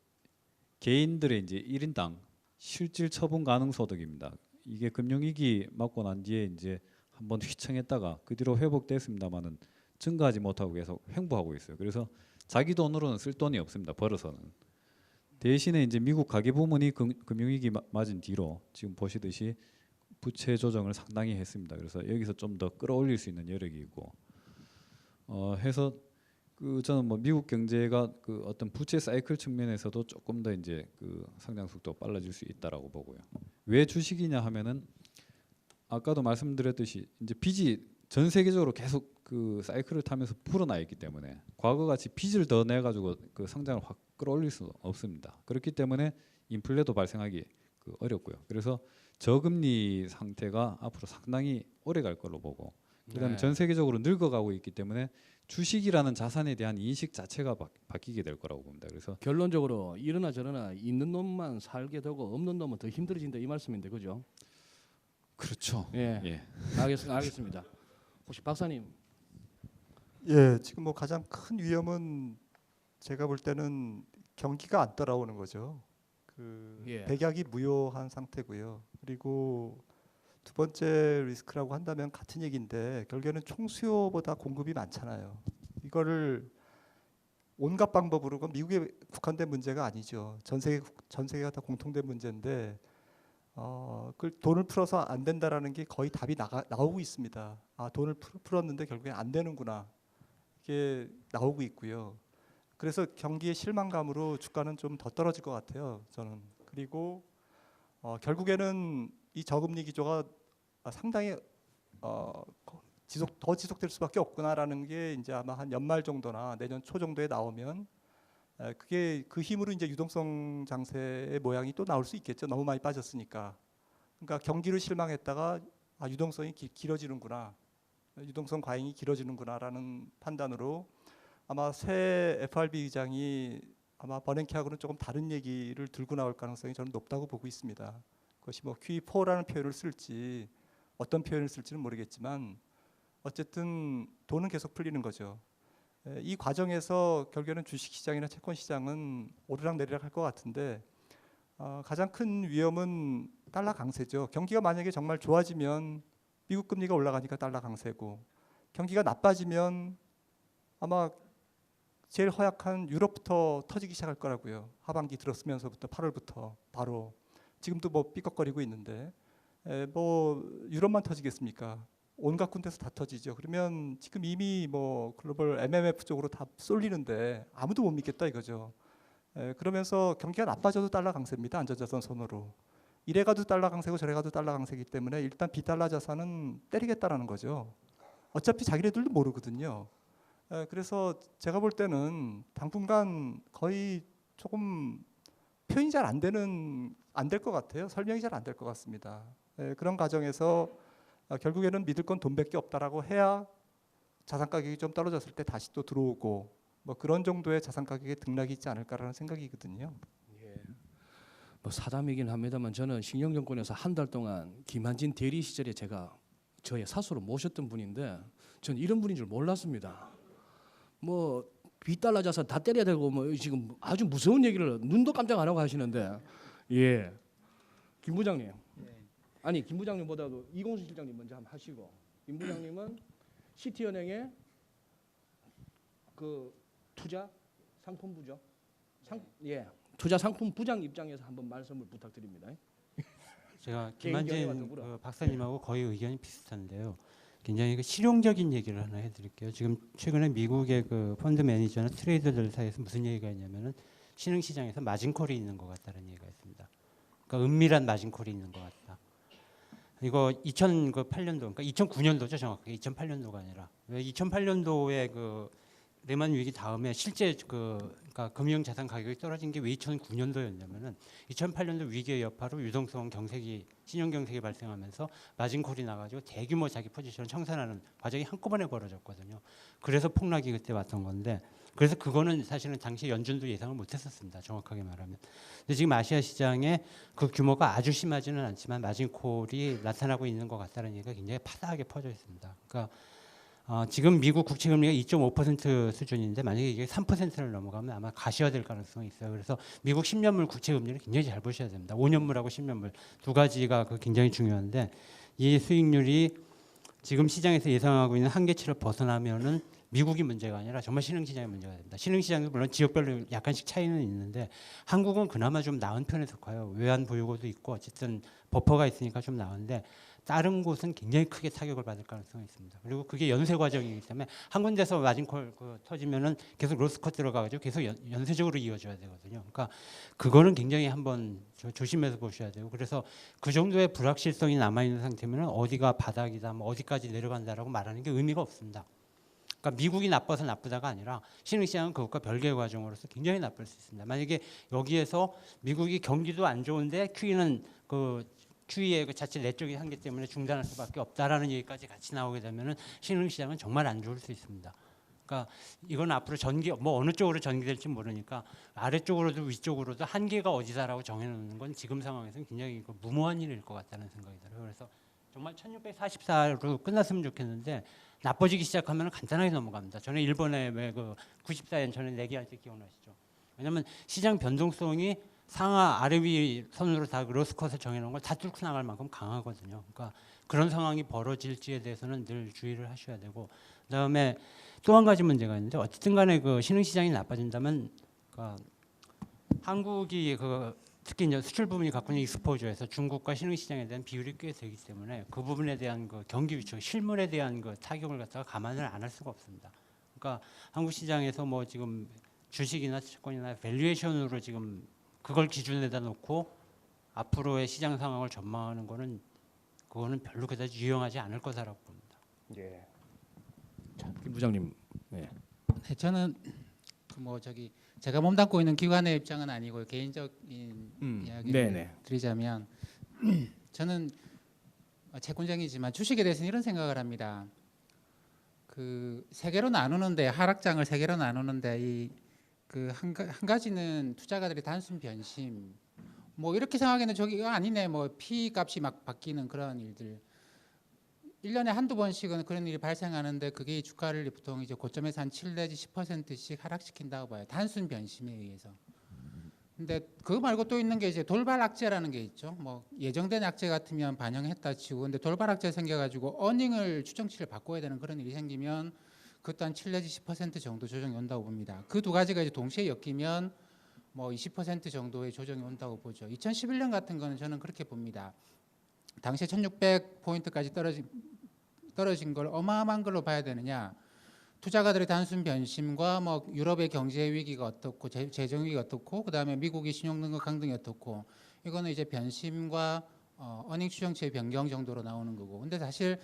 개인들의 이제 1인당 실질 처분 가능 소득입니다. 이게 금융위기 맞고 난 뒤에 이제 한번 휘청했다가 그 뒤로 회복됐습니다만은 증가하지 못하고 계속 횡보하고 있어요. 그래서 자기 돈으로는 쓸 돈이 없습니다. 벌어서는. 대신에 이제 미국 가계 부문이 금융위기 맞은 뒤로 지금 보시듯이 부채 조정을 상당히 했습니다. 그래서 여기서 좀 더 끌어올릴 수 있는 여력이 있고 해서 그 저는 뭐 미국 경제가 그 어떤 부채 사이클 측면에서도 조금 더 이제 그 성장 속도가 빨라질 수 있다라고 보고요. 왜 주식이냐 하면은 아까도 말씀드렸듯이 이제 빚이 전 세계적으로 계속 그 사이클을 타면서 불어나 있기 때문에 과거 같이 빚을 더 내 가지고 그 성장을 확 끌어올릴 수 없습니다. 그렇기 때문에 인플레도 발생하기 그 어렵고요. 그래서 저금리 상태가 앞으로 상당히 오래 갈 걸로 보고 그다음에 네. 전 세계적으로 늙어가고 있기 때문에 주식이라는 자산에 대한 인식 자체가 바뀌게 될 거라고 봅니다. 그래서 결론적으로 이러나 저러나 있는 놈만 살게 되고 없는 놈은 더 힘들어진다 이 말씀인데 그죠? 그렇죠. 예. 예. 알겠습니다. 혹시 박사님 예, 지금 뭐 가장 큰 위험은 제가 볼 때는 경기가 안 따라오는 거죠. 그 예. 백약이 무효한 상태고요. 그리고 두 번째 리스크라고 한다면 같은 얘기인데 결국에는 총수요보다 공급이 많잖아요. 이거를 온갖 방법으로 그건 미국에 국한된 문제가 아니죠. 전 세계가 다 공통된 문제인데 그 돈을 풀어서 안 된다라는 게 거의 답이 나오고 있습니다. 아, 돈을 풀었는데 결국엔 안 되는구나. 이게 나오고 있고요. 그래서 경기의 실망감으로 주가는 좀 더 떨어질 것 같아요. 저는. 그리고 결국에는 이 저금리 기조가 상당히 더 지속될 수밖에 없구나라는 게 이제 아마 한 연말 정도나 내년 초 정도에 나오면 그게 그 힘으로 이제 유동성 장세의 모양이 또 나올 수 있겠죠. 너무 많이 빠졌으니까. 그러니까 경기를 실망했다가 유동성이 길어지는구나. 유동성 과잉이 길어지는구나라는 판단으로 아마 새 FRB 의장이 아마 버냉키하고는 조금 다른 얘기를 들고 나올 가능성이 저는 높다고 보고 있습니다. 그것이 뭐 QE4라는 표현을 쓸지 어떤 표현을 쓸지는 모르겠지만 어쨌든 돈은 계속 풀리는 거죠. 이 과정에서 결국에는 주식시장이나 채권시장은 오르락내리락 할 것 같은데 가장 큰 위험은 달러 강세죠. 경기가 만약에 정말 좋아지면 미국 금리가 올라가니까 달러 강세고 경기가 나빠지면 아마 제일 허약한 유럽부터 터지기 시작할 거라고요. 하반기 들었으면서부터 8월부터 바로 지금도 뭐 삐걱거리고 있는데 뭐 유럽만 터지겠습니까? 온갖 군데서 다 터지죠. 그러면 지금 이미 뭐 글로벌 MMF 쪽으로 다 쏠리는데 아무도 못 믿겠다 이거죠. 그러면서 경기가 나빠져도 달러 강세입니다. 안전자산 선호로. 이래 가도 달러 강세고 저래 가도 달러 강세이기 때문에 일단 비달러 자산은 때리겠다라는 거죠. 어차피 자기네들도 모르거든요. 그래서 제가 볼 때는 당분간 거의 조금 표현이 안 될 것 같아요. 설명이 잘 안 될 것 같습니다. 그런 과정에서 결국에는 믿을 건 돈밖에 없다라고 해야 자산 가격이 좀 떨어졌을 때 다시 또 들어오고 뭐 그런 정도의 자산 가격의 등락이 있지 않을까라는 생각이거든요. 뭐 사담이긴 합니다만 저는 신영 정권에서 한 달 동안 김한진 대리 시절에 제가 저의 사수로 모셨던 분인데 전 이런 분인 줄 몰랐습니다. 뭐 빚달라 자산 다 때려야 되고 뭐 지금 아주 무서운 얘기를 눈도 깜짝 안 하고 하시는데 예. 김 부장님. 아니 김 부장님보다도 이공수 실장님 먼저 한번 하시고 김 부장님은 시티은행의 그 투자 상품부죠. 예. 투자 상품 부장 입장에서 한번 말씀을 부탁드립니다. 제가 개인 경험과 김한진 더불어. 그 박사님하고 거의 의견이 비슷한데요. 굉장히 그 실용적인 얘기를 하나 해드릴게요. 지금 최근에 미국의 그 펀드 매니저나 트레이더들 사이에서 무슨 얘기가 있냐면은 신흥시장에서 마진콜이 있는 것 같다는 얘기가 있습니다. 그러니까 은밀한 마진콜이 있는 것 같다. 이거 2008년도, 그러니까 2009년도죠 정확하게 2008년도가 아니라 왜 2008년도에 그 레만 위기 다음에 실제 그러니까 금융 자산 가격이 떨어진 게 왜 2009년도였냐면은 2008년도 위기의 여파로 유동성 경색이 신용 경색이 발생하면서 마진콜이 나가지고 대규모 자기 포지션을 청산하는 과정이 한꺼번에 벌어졌거든요. 그래서 폭락이 그때 왔던 건데 그래서 그거는 사실은 당시 연준도 예상을 못했었습니다. 정확하게 말하면. 근데 지금 아시아 시장에 그 규모가 아주 심하지는 않지만 마진콜이 나타나고 있는 것 같다는 얘기가 굉장히 파다하게 퍼져 있습니다. 그러니까 지금 미국 국채 금리가 2.5% 수준인데 만약에 이게 3%를 넘어가면 아마 가시화될 가능성이 있어요. 그래서 미국 10년물 국채 금리를 굉장히 잘 보셔야 됩니다. 5년물하고 10년물 두 가지가 굉장히 중요한데 이 수익률이 지금 시장에서 예상하고 있는 한계치를 벗어나면은 미국이 문제가 아니라 정말 신흥시장이 문제가 됩니다. 신흥시장도 물론 지역별로 약간씩 차이는 있는데 한국은 그나마 좀 나은 편에 속해요. 외환 보유고도 있고 어쨌든 버퍼가 있으니까 좀 나은데 다른 곳은 굉장히 크게 타격을 받을 가능성이 있습니다. 그리고 그게 연쇄 과정이기 때문에 한 군데서 마진콜 터지면은 계속 로스컷 들어가가지고 계속 연쇄적으로 이어져야 되거든요. 그러니까 그거는 굉장히 한번 조심해서 보셔야 돼요. 그래서 그 정도의 불확실성이 남아 있는 상태면은 어디가 바닥이다, 뭐 어디까지 내려간다라고 말하는 게 의미가 없습니다. 그러니까 미국이 나빠서 나쁘다가 아니라 신흥시장은 그것과 별개의 과정으로서 굉장히 나쁠 수 있습니다. 만약에 여기에서 미국이 경기도 안 좋은데 QE는 QE의 그 자체 내적인 한계 때문에 중단할 수밖에 없다라는 얘기까지 같이 나오게 되면은 신흥시장은 정말 안 좋을 수 있습니다. 그러니까 이건 앞으로 전기 뭐 어느 쪽으로 전개될지 모르니까 아래쪽으로도 위쪽으로도 한계가 어디다라고 정해놓는 건 지금 상황에서는 굉장히 무모한 일일 것 같다는 생각이 들어요. 그래서 정말 1644로 끝났으면 좋겠는데 나빠지기 시작하면 간단하게 넘어갑니다. 저는 일본에 왜 그 94년 전에 내기할 때 기억나시죠? 왜냐하면 시장 변동성이 상하 아래 위 선으로 다 로스컷을 정해놓은 걸 다 뚫고 나갈 만큼 강하거든요. 그러니까 그런 상황이 벌어질지에 대해서는 늘 주의를 하셔야 되고 그다음에 또 한 가지 문제가 있는데 어쨌든 간에 그 신흥시장이 나빠진다면 그러니까 한국이 특히 이제 수출 부분이 갖고 있는 익스포저에서 중국과 신흥시장에 대한 비율이 꽤 되기 때문에 그 부분에 대한 그 경기 위축, 실물에 대한 그 타격을 갖다가 감안을 안 할 수가 없습니다. 그러니까 한국 시장에서 뭐 지금 주식이나 채권이나 밸류에이션으로 지금 그걸 기준에다 놓고 앞으로의 시장 상황을 전망하는 거는 그거는 별로 그다지 유용하지 않을 거다라고 봅니다. 예. 자, 김 부장님. 네. 네, 저는 제가 몸담고 있는 기관의 입장은 아니고 개인적인 이야기를 네네. 드리자면 저는 채권장이지만 주식에 대해서는 이런 생각을 합니다. 그 세 개로 나누는데 하락장을 세 개로 나누는데 한 가지는 투자가들의 단순 변심 뭐 이렇게 생각하기에는 저기가 아니네 뭐 P 값이 막 바뀌는 그런 일들 1년에 한두 번씩은 그런 일이 발생하는데 그게 주가를 보통 이제 고점에서 한 7 내지 10%씩 하락시킨다고 봐요. 단순 변심에 의해서. 근데 그거 말고 또 있는 게 이제 돌발 악재라는 게 있죠. 뭐 예정된 악재 같으면 반영했다 치고 근데 돌발 악재 생겨가지고 어닝을 추정치를 바꿔야 되는 그런 일이 생기면 그것도 한 7 내지 10% 정도 조정이 온다고 봅니다. 그 두 가지가 이제 동시에 엮이면 뭐 20% 정도의 조정이 온다고 보죠. 2011년 같은 거는 저는 그렇게 봅니다. 당시에 1600포인트까지 떨어진 걸 어마어마한 걸로 봐야 되느냐. 투자가들의 단순 변심과 뭐 유럽의 경제 위기가 어떻고 재정 위기가 어떻고 그다음에 미국의 신용 능력 강등이 어떻고 이거는 이제 변심과 어닝 추정치의 변경 정도로 나오는 거고. 근데 사실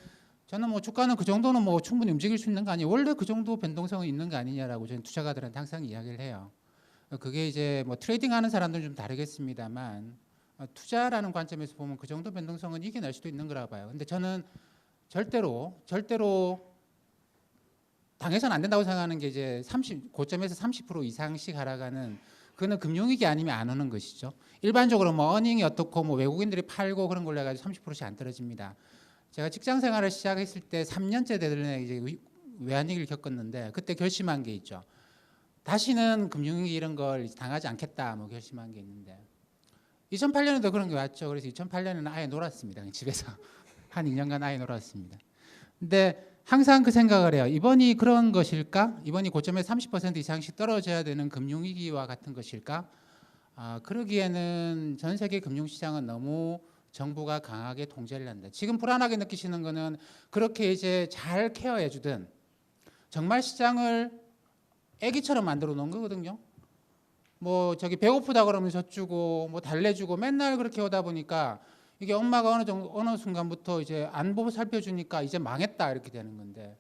저는 뭐 주가는 그 정도는 뭐 충분히 움직일 수 있는 거 아니에요. 원래 그 정도 변동성은 있는 거 아니냐라고 저는 투자가들한테 항상 이야기를 해요. 그게 이제 뭐 트레이딩하는 사람들은 좀 다르겠습니다만 투자라는 관점에서 보면 그 정도 변동성은 이겨낼 수도 있는 거라 봐요. 근데 저는 절대로 당해서는 안 된다고 생각하는 게 이제 고점에서 30% 이상씩 하락하는 그거는 금융위기 아니면 안 오는 것이죠. 일반적으로 뭐 어닝이 어떻고 뭐 외국인들이 팔고 그런 걸로 해가지고 30%씩 안 떨어집니다. 제가 직장 생활을 시작했을 때 3년째 되던 이제 외환위기를 겪었는데 그때 결심한 게 있죠. 다시는 금융위기 이런 걸 당하지 않겠다 뭐 결심한 게 있는데 2008년에도 그런 게 왔죠. 그래서 2008년에는 아예 놀았습니다. 그냥 집에서 한 2년간 아예 놀았습니다. 근데 항상 그 생각을 해요. 이번이 그런 것일까? 이번이 고점에서 30% 이상씩 떨어져야 되는 금융위기와 같은 것일까? 그러기에는 전 세계 금융시장은 너무 정부가 강하게 통제를 한다. 지금 불안하게 느끼시는 거는 그렇게 이제 잘 케어해 주든 정말 시장을 애기처럼 만들어 놓은 거거든요. 뭐 저기 배고프다 그러면 젖주고 뭐 달래주고 맨날 그렇게 오다 보니까 이게 엄마가 어느 순간부터 이제 안 보고 살펴주니까 이제 망했다 이렇게 되는 건데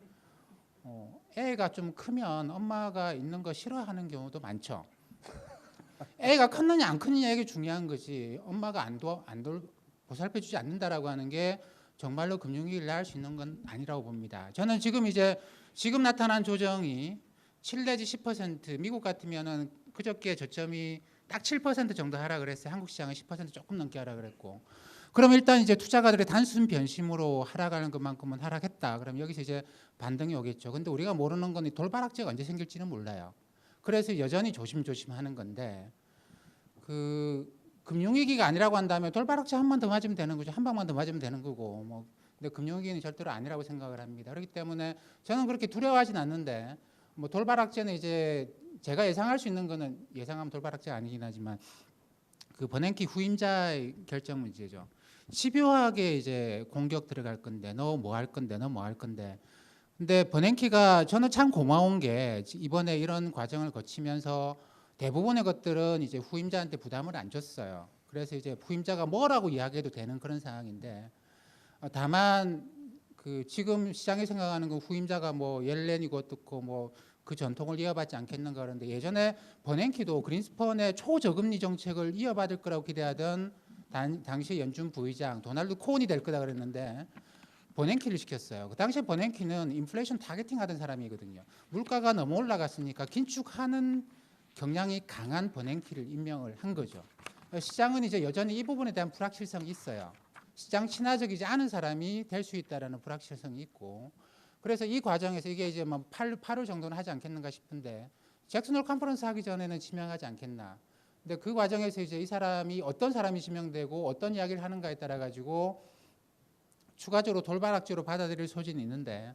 애가 좀 크면 엄마가 있는 거 싫어하는 경우도 많죠. 애가 컸느냐 안 컸느냐 이게 중요한 거지. 엄마가 안 보살펴주지 않는다라고 하는 게 정말로 금융위기를 낳을 수 있는 건 아니라고 봅니다. 저는 지금 나타난 조정이 7 내지 10% 미국 같으면은 그저께 저점이 딱 7% 정도 하락을 했어요. 한국 시장은 10% 조금 넘게 하락을 했고. 그럼 일단 이제 투자가들의 단순 변심으로 하락하는 것만큼은 하락했다. 그럼 여기서 이제 반등이 오겠죠. 근데 우리가 모르는 건 이 돌바락제가 언제 생길지는 몰라요. 그래서 여전히 조심조심 하는 건데 그 금융위기가 아니라고 한다면 돌바락제 한 번 더 맞으면 되는 거죠. 한 방만 더 맞으면 되는 거고 뭐. 근데 금융위기는 절대로 아니라고 생각을 합니다. 그렇기 때문에 저는 그렇게 두려워하진 않는데 뭐 돌바락제는 이제 제가 예상할 수 있는 거는 예상하면 돌바락제가 아니긴 하지만 그 버냉키 후임자의 결정 문제죠. 집요하게 이제 공격 들어갈 건데 너 뭐 할 건데 너 뭐 할 건데. 근데 버냉키가 저는 참 고마운 게 이번에 이런 과정을 거치면서 대부분의 것들은 이제 후임자한테 부담을 안 줬어요. 그래서 이제 후임자가 뭐라고 이야기해도 되는 그런 상황인데 다만 그 지금 시장이 생각하는 그 후임자가 뭐 옐렌이고 어떻고 뭐 그 전통을 이어받지 않겠는가 그러는데 예전에 버냉키도 그린스펀의 초저금리 정책을 이어받을 거라고 기대하던 당시 연준 부의장 도널드 코온이 될 거다 그랬는데 버냉키를 시켰어요. 그 당시에 버냉키는 인플레이션 타겟팅 하던 사람이거든요. 물가가 너무 올라갔으니까 긴축하는 경향이 강한 버냉키를 임명을 한 거죠. 시장은 이제 여전히 이 부분에 대한 불확실성이 있어요. 시장 친화적이지 않은 사람이 될 수 있다라는 불확실성이 있고 그래서 이 과정에서 이게 이제 뭐 8월 정도는 하지 않겠는가 싶은데 잭슨홀 컨퍼런스 하기 전에는 지명하지 않겠나. 근데 그 과정에서 이제 이 사람이 어떤 사람이 지명되고 어떤 이야기를 하는가에 따라 가지고 추가적으로 돌바락제로 받아들일 소진이 있는데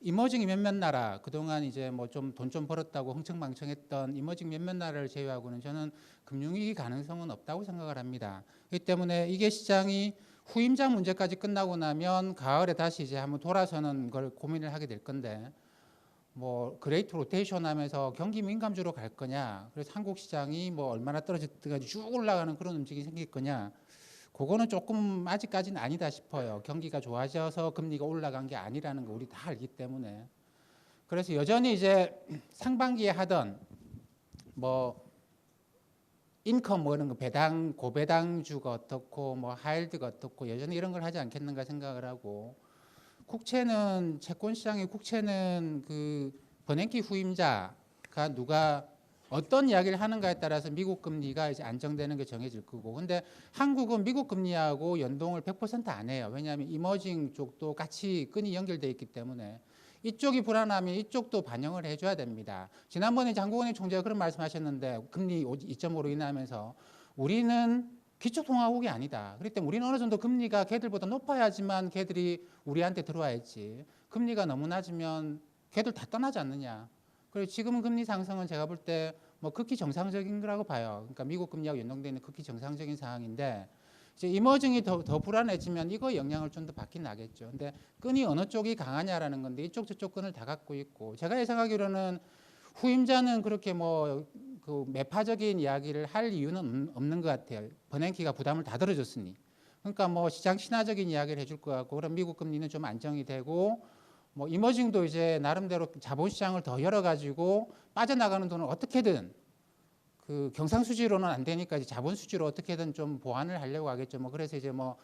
이머징 몇몇 나라 그동안 이제 뭐 좀 돈 좀 벌었다고 흥청망청했던 이머징 몇몇 나라를 제외하고는 저는 금융위기 가능성은 없다고 생각을 합니다. 그렇기 때문에 이게 시장이 후임자 문제까지 끝나고 나면 가을에 다시 이제 한번 돌아서는 걸 고민을 하게 될 건데 뭐 그레이트 로테이션 하면서 경기 민감주로 갈 거냐 그래서 한국 시장이 뭐 얼마나 떨어졌다가 쭉 올라가는 그런 움직임이 생길 거냐 그거는 조금 아직까지는 아니다 싶어요. 경기가 좋아져서 금리가 올라간 게 아니라는 거 우리 다 알기 때문에 그래서 여전히 이제 상반기에 하던 뭐 인컴 뭐 이런 거 배당 고배당주가 어떻고 뭐 하일드가 어떻고 여전히 이런 걸 하지 않겠는가 생각을 하고 국채는 채권 시장의 국채는 그 버냉키 후임자가 누가 어떤 이야기를 하는가에 따라서 미국 금리가 이제 안정되는 게 정해질 거고 근데 한국은 미국 금리하고 연동을 100% 안 해요. 왜냐하면 이머징 쪽도 같이 끈이 연결돼 있기 때문에 이쪽이 불안하면 이쪽도 반영을 해줘야 됩니다. 지난번에 장국원님 총재가 그런 말씀하셨는데 금리 2.5로 인하면서 우리는 기초통화국이 아니다. 그렇기 때문에 우리는 어느 정도 금리가 걔들보다 높아야지만 걔들이 우리한테 들어와야지. 금리가 너무 낮으면 걔들 다 떠나지 않느냐. 그리고 지금 금리 상승은 제가 볼 때 뭐 극히 정상적인 거라고 봐요. 그러니까 미국 금리하고 연동되는 극히 정상적인 상황인데 이제 이머징이 더 불안해지면 이거 영향을 좀 더 받긴 나겠죠. 근데 끈이 어느 쪽이 강하냐라는 건데 이쪽 저쪽 끈을 다 갖고 있고 제가 예상하기로는 후임자는 그렇게 뭐 그 매파적인 이야기를 할 이유는 없는 것 같아요. 버냉키가 부담을 다 들어줬으니. 그러니까 뭐 시장 친화적인 이야기를 해줄 것 같고 그럼 미국 금리는 좀 안정이 되고 뭐 이머징도 이제 나름대로 자본시장을 더 열어가지고 빠져나가는 돈을 어떻게든 그 경상수지로는 안 되니까 이제 자본수지로 어떻게든 좀 보완을 하려고 하겠죠. 뭐 그래서 이제 뭐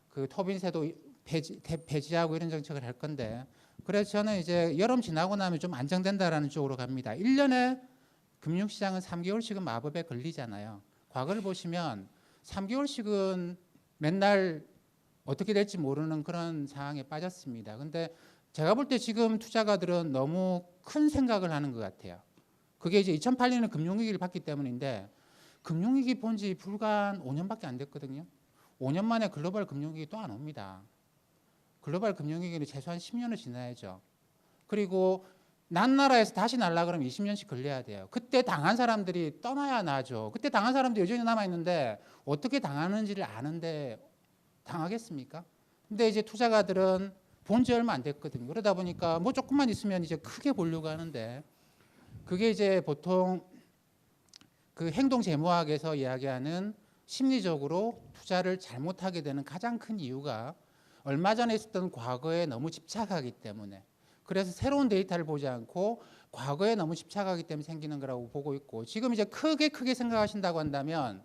그 토빈세도 폐지하고 이런 정책을 할 건데, 그래서 저는 이제 여름 지나고 나면 좀 안정된다라는 쪽으로 갑니다. 1년에 금융시장은 3개월씩은 마법에 걸리잖아요. 과거를 보시면 3개월씩은 맨날 어떻게 될지 모르는 그런 상황에 빠졌습니다. 근데 제가 볼 때 지금 투자가들은 너무 큰 생각을 하는 것 같아요. 그게 이제 2008년에 금융위기를 봤기 때문인데, 금융위기 본 지 불과 한 5년밖에 안 됐거든요. 5년 만에 글로벌 금융위기 또 안 옵니다. 글로벌 금융위기는 최소한 10년을 지나야죠. 그리고 난 나라에서 다시 날라 그러면 20년씩 걸려야 돼요. 그때 당한 사람들이 떠나야 나죠. 그때 당한 사람들이 여전히 남아있는데 어떻게 당하는지를 아는데 당하겠습니까? 근데 이제 투자가들은 본 지 얼마 안 됐거든요. 그러다 보니까 뭐 조금만 있으면 이제 크게 보려고 하는데, 그게 이제 보통 그 행동재무학에서 이야기하는 심리적으로 투자를 잘못하게 되는 가장 큰 이유가 얼마 전에 있었던 과거에 너무 집착하기 때문에, 그래서 새로운 데이터를 보지 않고 과거에 너무 집착하기 때문에 생기는 거라고 보고 있고, 지금 이제 크게 생각하신다고 한다면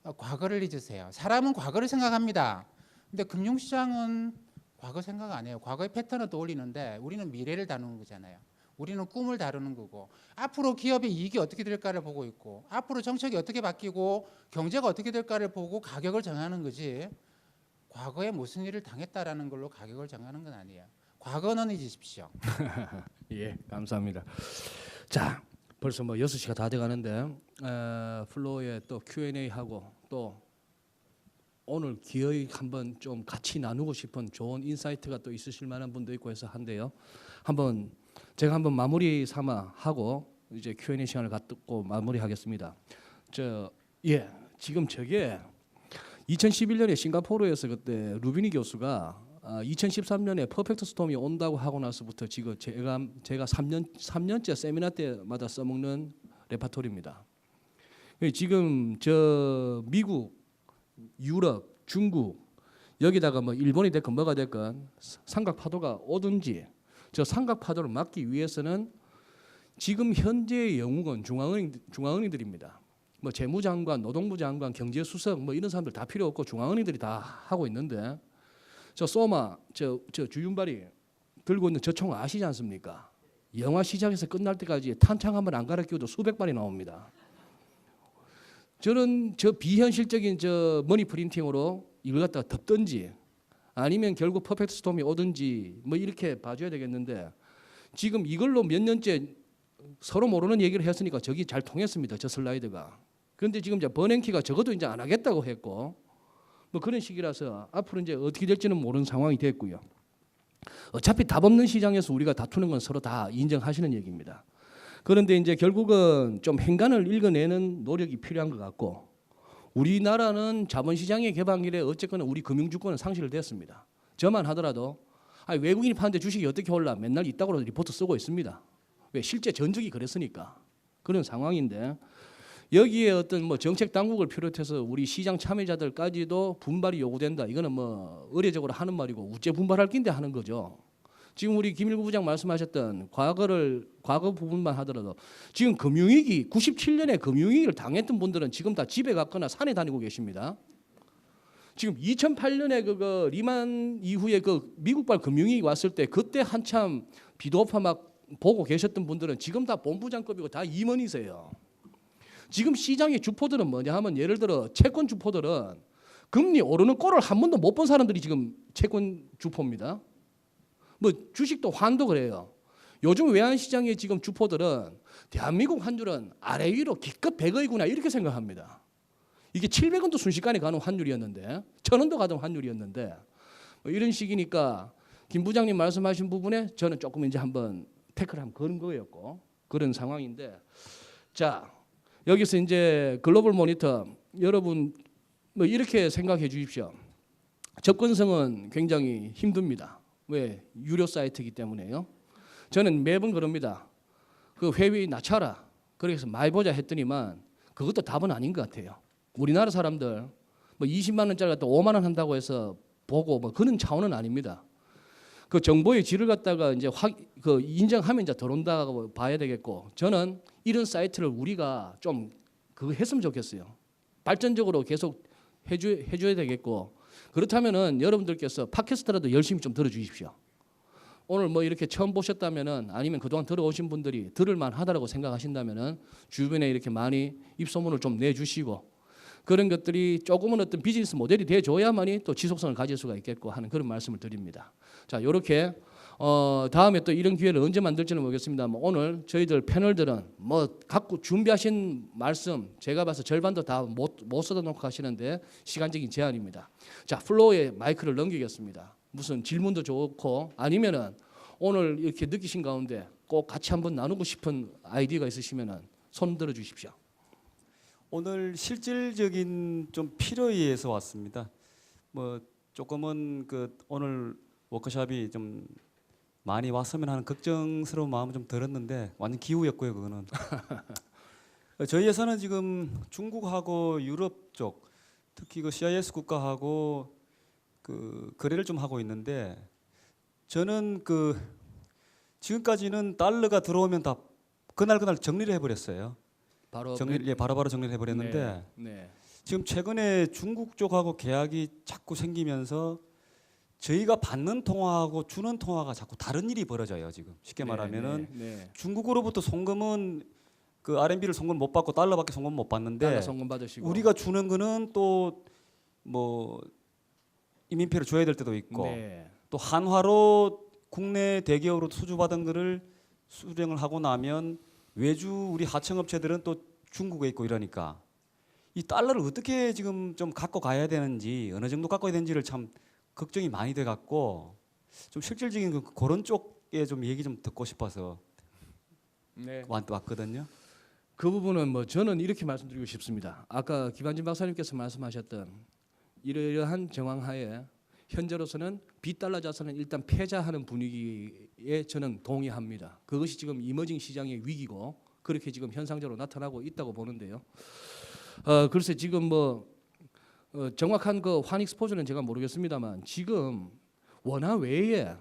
과거를 잊으세요. 사람은 과거를 생각합니다. 근데 금융시장은 과거 생각 안 해요. 과거의 패턴을 떠올리는데 우리는 미래를 다루는 거잖아요. 우리는 꿈을 다루는 거고, 앞으로 기업의 이익이 어떻게 될까를 보고 있고, 앞으로 정책이 어떻게 바뀌고 경제가 어떻게 될까를 보고 가격을 정하는 거지, 과거에 무슨 일을 당했다라는 걸로 가격을 정하는 건 아니에요. 과거는 잊으십시오. 예, 감사합니다. 자, 벌써 뭐 6시가 다 돼가는데 플로어에 또 Q&A 하고 또 오늘 기어이 한번 좀 같이 나누고 싶은 좋은 인사이트가 또 있으실 만한 분도 있고 해서 한데요. 제가 한번 마무리 삼아 하고 이제 Q&A 시간을 갖고 마무리하겠습니다. 지금 저게 2011년에 싱가포르에서 그때 루비니 교수가 2013년에 퍼펙트 스톰이 온다고 하고 나서부터 지금 제가 3년째 세미나 때마다 써먹는 레파토리입니다. 지금 저 미국, 유럽, 중국 여기다가 뭐 일본이 됐건 뭐가 됐건 삼각 파도가 오든지 저 삼각 파도를 막기 위해서는 지금 현재의 영웅은 중앙은행들입니다. 뭐 재무장관, 노동부 장관, 경제수석 뭐 이런 사람들 다 필요 없고 중앙은행들이 다 하고 있는데, 저 소마 저 주윤발이 들고 있는 저 총 아시지 않습니까? 영화 시작해서 끝날 때까지 탄창 한 번 안 갈아 끼워도 수백 발이 나옵니다. 저는 저 비현실적인 저 머니 프린팅으로 이걸 갖다가 덮든지 아니면 결국 퍼펙트 스톰이 오든지 뭐 이렇게 봐줘야 되겠는데, 지금 이걸로 몇 년째 서로 모르는 얘기를 했으니까 저기 잘 통했습니다. 저 슬라이드가. 그런데 지금 이제 버냉키가 적어도 이제 안 하겠다고 했고 뭐 그런 식이라서 앞으로 이제 어떻게 될지는 모르는 상황이 됐고요. 어차피 답 없는 시장에서 우리가 다투는 건 서로 다 인정하시는 얘기입니다. 그런데 이제 결국은 좀 행간을 읽어내는 노력이 필요한 것 같고, 우리나라는 자본시장의 개방 이래 어쨌거나 우리 금융주권은 상실됐습니다. 저만 하더라도 외국인이 파는데 주식이 어떻게 올라 맨날 이따구로 리포트 쓰고 있습니다. 왜? 실제 전적이 그랬으니까. 그런 상황인데 여기에 어떤 뭐 정책 당국을 비롯해서 우리 시장 참여자들까지도 분발이 요구된다. 이거는 뭐 의례적으로 하는 말이고 우째 분발할 낀데 하는 거죠. 지금 우리 김일구 부장 말씀하셨던 과거 부분만 하더라도 지금 금융위기 97년에 금융위기를 당했던 분들은 지금 다 집에 갔거나 산에 다니고 계십니다. 지금 2008년에 그 리만 이후에 그 미국발 금융위기 왔을 때 그때 한참 비도파 막 보고 계셨던 분들은 지금 다 본부장급이고 다 임원이세요. 지금 시장의 주포들은 뭐냐 하면 예를 들어 채권 주포들은 금리 오르는 꼴을 한 번도 못 본 사람들이 지금 채권 주포입니다. 뭐 주식도 환도 그래요. 요즘 외환시장의 지금 주포들은 대한민국 환율은 아래 위로 기껏 100억이구나 이렇게 생각합니다. 이게 700원도 순식간에 가는 환율이었는데 1000원도 가던 환율이었는데 뭐 이런 식이니까 김 부장님 말씀하신 부분에 저는 조금 이제 한번 태클을 한번 거는 거였고 그런 상황인데, 자 여기서 이제 글로벌 모니터 여러분 뭐 이렇게 생각해 주십시오. 접근성은 굉장히 힘듭니다. 왜? 유료 사이트이기 때문에요. 저는 매번 그럽니다. 그 회비 낮춰라. 그래서 많이 보자 했더니만 그것도 답은 아닌 것 같아요. 우리나라 사람들 뭐 20만 원짜리 갖다 5만 원 한다고 해서 보고 뭐 그런 차원은 아닙니다. 그 정보의 질을 갖다가 이제 그 인정하면 이제 들어온다고 봐야 되겠고, 저는 이런 사이트를 우리가 좀 그거 했으면 좋겠어요. 발전적으로 계속 해줘야 되겠고, 그렇다면은 여러분들께서 팟캐스트라도 열심히 좀 들어주십시오. 오늘 뭐 이렇게 처음 보셨다면은 아니면 그동안 들어오신 분들이 들을만 하다라고 생각하신다면은 주변에 이렇게 많이 입소문을 좀 내주시고 그런 것들이 조금은 어떤 비즈니스 모델이 돼줘야만이 또 지속성을 가질 수가 있겠고 하는 그런 말씀을 드립니다. 자, 이렇게 다음에 또 이런 기회를 언제 만들지는 모르겠습니다만 오늘 저희들 패널들은 뭐 갖고 준비하신 말씀 제가 봐서 절반도 다 못 쏟아놓고 가시는데 시간적인 제한입니다. 자, 플로어에 마이크를 넘기겠습니다. 무슨 질문도 좋고 아니면은 오늘 이렇게 느끼신 가운데 꼭 같이 한번 나누고 싶은 아이디어가 있으시면은 손 들어 주십시오. 오늘 실질적인 좀 필요에 의해서 왔습니다. 뭐 조금은 그 오늘 워크숍이 좀 많이 왔으면 하는 걱정스러운 마음은 좀 들었는데 완전 기우였고요, 그거는. 저희 회사는 지금 중국하고 유럽 쪽, 특히 그 CIS 국가하고 그 거래를 좀 하고 있는데 저는 그 지금까지는 달러가 들어오면 다 그날 정리를 해버렸어요. 바로 바로바로 정리를 해버렸는데 네. 지금 최근에 중국 쪽하고 계약이 자꾸 생기면서 저희가 받는 통화하고 주는 통화가 자꾸 다른 일이 벌어져요. 지금 쉽게 말하면은 네. 중국으로부터 송금은 그 RMB를 송금 못 받고 달러밖에 송금 못 받는데 달러 송금 받으시고 우리가 주는 거는 또 뭐 이민폐를 줘야 될 때도 있고 네. 또 한화로 국내 대기업으로 수주받은 거를 수령을 하고 나면 외주 우리 하청업체들은 또 중국에 있고 이러니까 이 달러를 어떻게 지금 좀 갖고 가야 되는지 어느 정도 갖고 가야 되는지를 참 걱정이 많이 돼 갖고 좀 실질적인 그런 쪽에 좀 얘기 좀 듣고 싶어서 네. 왔거든요. 그 부분은 뭐 저는 이렇게 말씀드리고 싶습니다. 아까 김한진 박사님께서 말씀하셨던 이러한 정황하에 현재로서는 비달러 자산은 일단 패자하는 분위기에 저는 동의합니다. 그것이 지금 이머징 시장의 위기고 그렇게 지금 현상적으로 나타나고 있다고 보는데요. 글쎄 지금 뭐 정확한 그 환익스포즈는 제가 모르겠습니다만 지금 원화 외에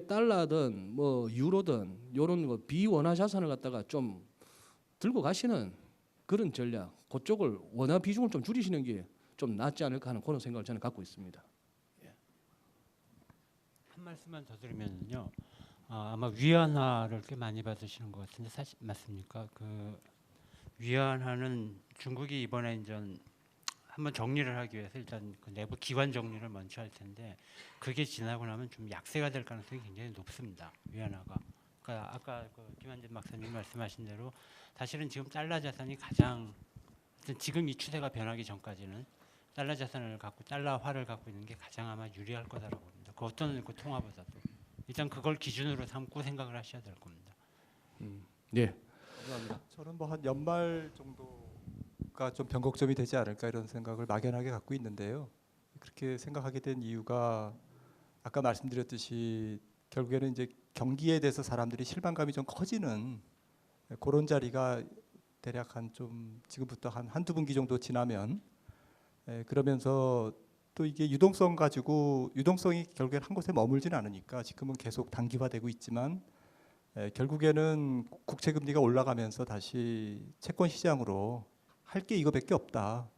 달러든 뭐 유로든 이런 거 비원화 자산을 갖다가 좀 들고 가시는 그런 전략, 그쪽을 원화 비중을 좀 줄이시는 게 좀 낫지 않을까 하는 그런 생각을 저는 갖고 있습니다. 한 말씀만 더 드리면요. 아마 위안화를 꽤 많이 받으시는 것 같은데 사실 맞습니까? 그 위안화는 중국이 이번에 이제 한번 정리를 하기 위해서 일단 그 내부 기관 정리를 먼저 할 텐데 그게 지나고 나면 좀 약세가 될 가능성이 굉장히 높습니다. 위안화가. 그러니까 아까 그 김한진 박사님 말씀하신 대로 사실은 지금 달러 자산이 가장 지금 이 추세가 변하기 전까지는 달러 자산을 갖고 달러화를 갖고 있는 게 가장 아마 유리할 거다라고 봅니다. 그 어떤 그 통화보다도 일단 그걸 기준으로 삼고 생각을 하셔야 될 겁니다. 네. 감사합니다. 저는 뭐 한 연말 정도가 좀 변곡점이 되지 않을까 이런 생각을 막연하게 갖고 있는데요. 그렇게 생각하게 된 이유가 아까 말씀드렸듯이 결국에는 이제 경기에 대해서 사람들이 실망감이 좀 커지는 그런 자리가 대략 한 좀 지금부터 한 한두 분기 정도 지나면 그러면서 또 이게 유동성이 결국엔 한 곳에 머물지는 않으니까 지금은 계속 단기화되고 있지만 결국에는 국채 금리가 올라가면서 다시 채권 시장으로 할 게 이거밖에 없다.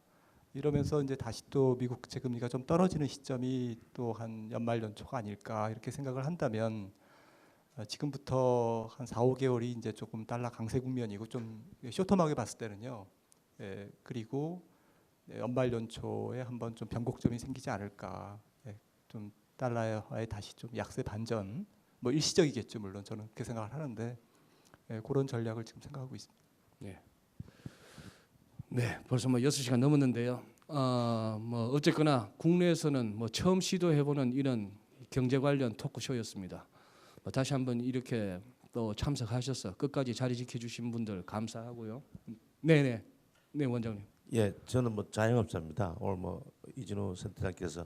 이러면서 이제 다시 또 미국 국채 금리가 좀 떨어지는 시점이 또 한 연말 연초가 아닐까 이렇게 생각을 한다면 지금부터 한 4, 5개월이 이제 조금 달러 강세 국면이고 좀 쇼텀하게 봤을 때는요. 그리고 연말 연초에 한번 좀 변곡점이 생기지 않을까. 좀 달러화에 다시 좀 약세 반전. 뭐 일시적이겠죠, 물론 저는 그렇게 생각을 하는데 그런 전략을 지금 생각하고 있습니다. 네, 벌써 뭐 6시간 넘었는데요. 뭐 어쨌거나 국내에서는 뭐 처음 시도해보는 이런 경제 관련 토크쇼였습니다. 뭐 다시 한번 이렇게 또 참석하셔서 끝까지 자리 지켜주신 분들 감사하고요. 네, 원장님. 예, 저는 뭐 자영업자입니다. 오늘 뭐 이진우 센터장께서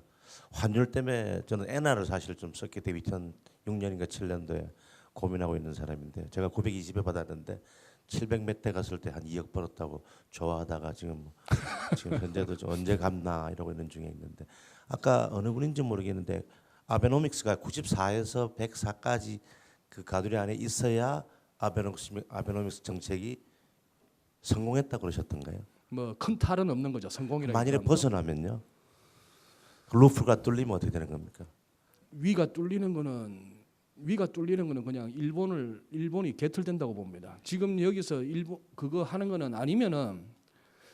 환율 때문에 저는 엔화를 사실 좀 썼기 때문에 2006년인가 7년도에 고민하고 있는 사람인데 제가 920에 받았는데 700몇 대 갔을 때 한 2억 벌었다고 좋아하다가 지금 현재도 좀 언제 갚나 이러고 있는 중에 있는데 아까 어느 분인지 모르겠는데 아베노믹스가 94에서 104까지 그 가두리 안에 있어야 아베노믹스 정책이 성공했다 그러셨던가요? 뭐 큰 탈은 없는 거죠. 성공이라고. 만일에 벗어나면요? 루프가 뚫리면 어떻게 되는 겁니까? 위가 뚫리는 거는 그냥 일본이 개털된다고 봅니다. 지금 여기서 일본 그거 하는 거는 아니면은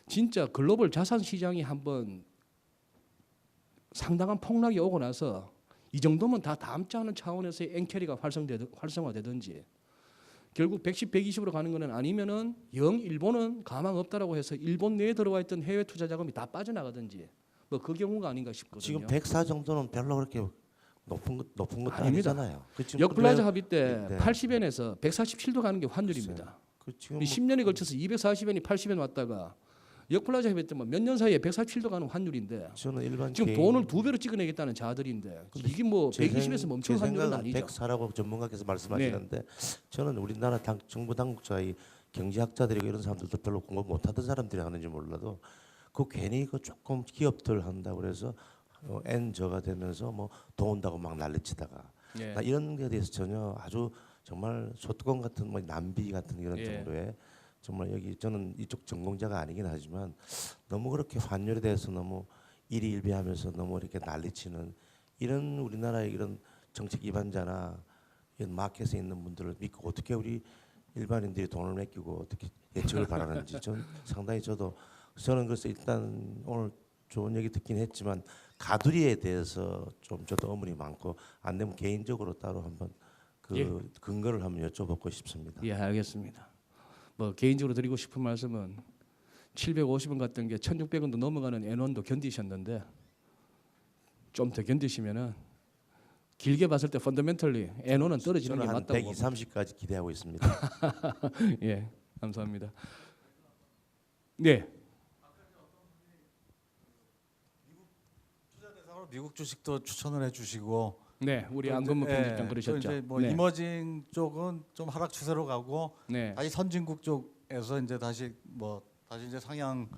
진짜 글로벌 자산 시장이 한번 상당한 폭락이 오고 나서 이 정도면 다 다음지 않은 차원에서의 엔캐리가 활성화되든지 결국 110, 120으로 가는 거는 아니면은 영 일본은 가망 없다라고 해서 일본 내에 들어와 있던 해외 투자 자금이 다 빠져나가든지 뭐 그 경우가 아닌가 싶거든요. 지금 104 정도는 별로 그렇게 높은 것도 아닙니다. 아니잖아요. 역플라자 합의 때 네. 80엔에서 147도 가는 게 환율입니다. 그 지금 10년에 걸쳐서 240엔이 80엔 왔다가 역플라자 합의 때 몇 년 사이에 147도 가는 환율인데 저는 일반 지금 개인- 돈을 2배로 찍어내겠다는 자들인데 이게 뭐 120에서 멈춘 환율은 아니죠. 104라고 전문가께서 말씀하시는데 저는 우리나라 정부 당국자의 경제학자들이고 이런 사람들도 별로 공부 못하던 사람들이 하는지 몰라도 그 괜히 그 조금 기업들 한다고 그래서 N 저가 되면서 뭐 돈 온다고 막 난리치다가 예. 나 이런 거에 대해서 전혀 아주 정말 소뚜껑 같은 뭐 남비 같은 이런 예. 정도의 정말 여기 저는 이쪽 전공자가 아니긴 하지만 너무 그렇게 환율에 대해서 너무 일희일비하면서 너무 이렇게 난리치는 이런 우리나라의 이런 정책 위반자나 이런 마켓에 있는 분들을 믿고 어떻게 우리 일반인들이 돈을 맡기고 어떻게 예측을 바라는지 전 상당히 저는 그래서 일단 오늘 좋은 얘기 듣긴 했지만 가두리에 대해서 좀 저도 의문이 많고 안 되면 개인적으로 따로 한번 그 예. 근거를 한번 여쭤보고 싶습니다. 예, 알겠습니다. 뭐 개인적으로 드리고 싶은 말씀은 750원 갔던 게 1,600원도 넘어가는 N1도 견디셨는데 좀 더 견디시면은 길게 봤을 때 펀더멘털리 N1은 떨어지는 게 저는 한 맞다고 120, 봅니다. 30까지 기대하고 있습니다. 예, 감사합니다. 네, 투자대상으로 미국 주식도 추천을 해주시고 네, 우리 또 안건모 이제, 편집장 또 그러셨죠. 이제 뭐 네, 이머징 쪽은 좀 하락 추세로 가고 네, 다시 선진국 쪽에서 이제 다시 이제 상향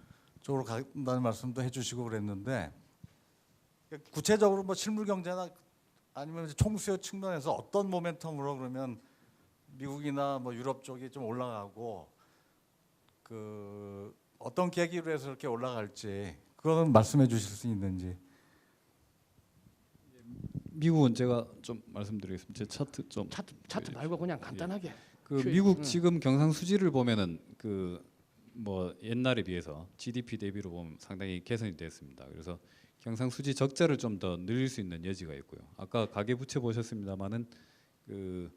쪽으로 간다는 말씀도 해주시고 그랬는데 구체적으로 뭐 실물 경제나 아니면 이제 총수요 측면에서 어떤 모멘텀으로 그러면 미국이나 뭐 유럽 쪽이 좀 올라가고 그 어떤 계기로 해서 이렇게 올라갈지 그거는 말씀해 주실 수 있는지. 미국은 제가 좀 말씀드리겠습니다. 제 차트 좀 차트 말고 그냥 간단하게. 그 미국 지금 경상수지를 보면은 그 뭐 옛날에 비해서 GDP 대비로 보면 상당히 개선이 됐습니다. 그래서 경상수지 적자를 좀 더 늘릴 수 있는 여지가 있고요. 아까 가계부채 보셨습니다만은 그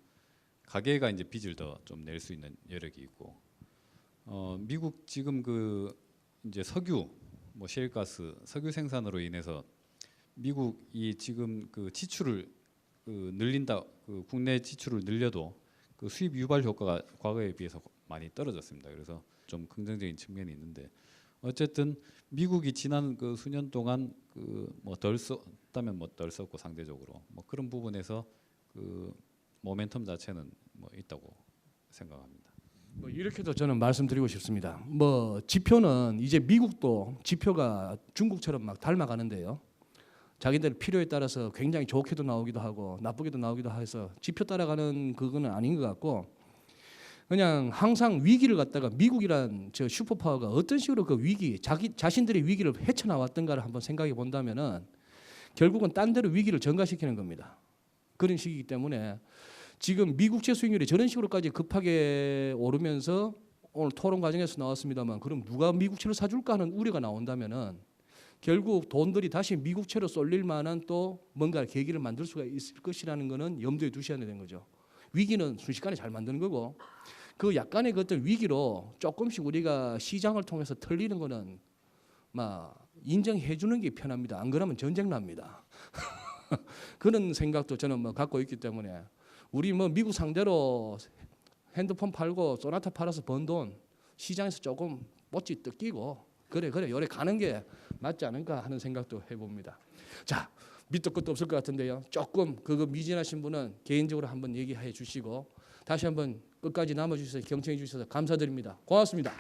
가계가 이제 빚을 더 좀 낼 수 있는 여력이 있고 미국 지금 그 이제 석유 뭐 셰일가스 석유 생산으로 인해서 미국이 지금 그 지출을 그 늘린다 그 국내 지출을 늘려도 그 수입 유발 효과가 과거에 비해서 많이 떨어졌습니다. 그래서 좀 긍정적인 측면이 있는데 어쨌든 미국이 지난 그 수년 동안 그 뭐 덜 썼다면 뭐 덜 썼고 상대적으로 뭐 그런 부분에서 그 모멘텀 자체는 뭐 있다고 생각합니다. 뭐 이렇게도 저는 말씀드리고 싶습니다. 뭐 지표는 이제 미국도 지표가 중국처럼 막 닮아가는데요. 자기들 필요에 따라서 굉장히 좋게도 나오기도 하고 나쁘게도 나오기도 해서 지표 따라가는 그거는 아닌 것 같고 그냥 항상 위기를 갖다가 미국이란 저 슈퍼파워가 어떤 식으로 그 위기 자신들의 위기를 헤쳐나왔던가를 한번 생각해 본다면은 결국은 딴 데로 위기를 전가시키는 겁니다. 그런 식이기 때문에 지금 미국채 수익률이 저런 식으로까지 급하게 오르면서 오늘 토론 과정에서 나왔습니다만 그럼 누가 미국채를 사줄까 하는 우려가 나온다면은 결국 돈들이 다시 미국채로 쏠릴 만한 또 뭔가 계기를 만들 수가 있을 것이라는 거는 염두에 두셔야 되는 거죠. 위기는 순식간에 잘 만드는 거고 그 약간의 그 어떤 위기로 조금씩 우리가 시장을 통해서 털리는 거는 막 인정해 주는 게 편합니다. 안 그러면 전쟁 납니다. 그런 생각도 저는 뭐 갖고 있기 때문에 우리 뭐 미국 상대로 핸드폰 팔고 소나타 팔아서 번 돈 시장에서 조금 뽀찌 뜯기고 그래 요래 가는 게 맞지 않을까 하는 생각도 해봅니다. 자, 밑도 끝도 없을 것 같은데요. 조금 그거 미진하신 분은 개인적으로 한번 얘기해 주시고 다시 한번 끝까지 남아주셔서 경청해 주셔서 감사드립니다. 고맙습니다.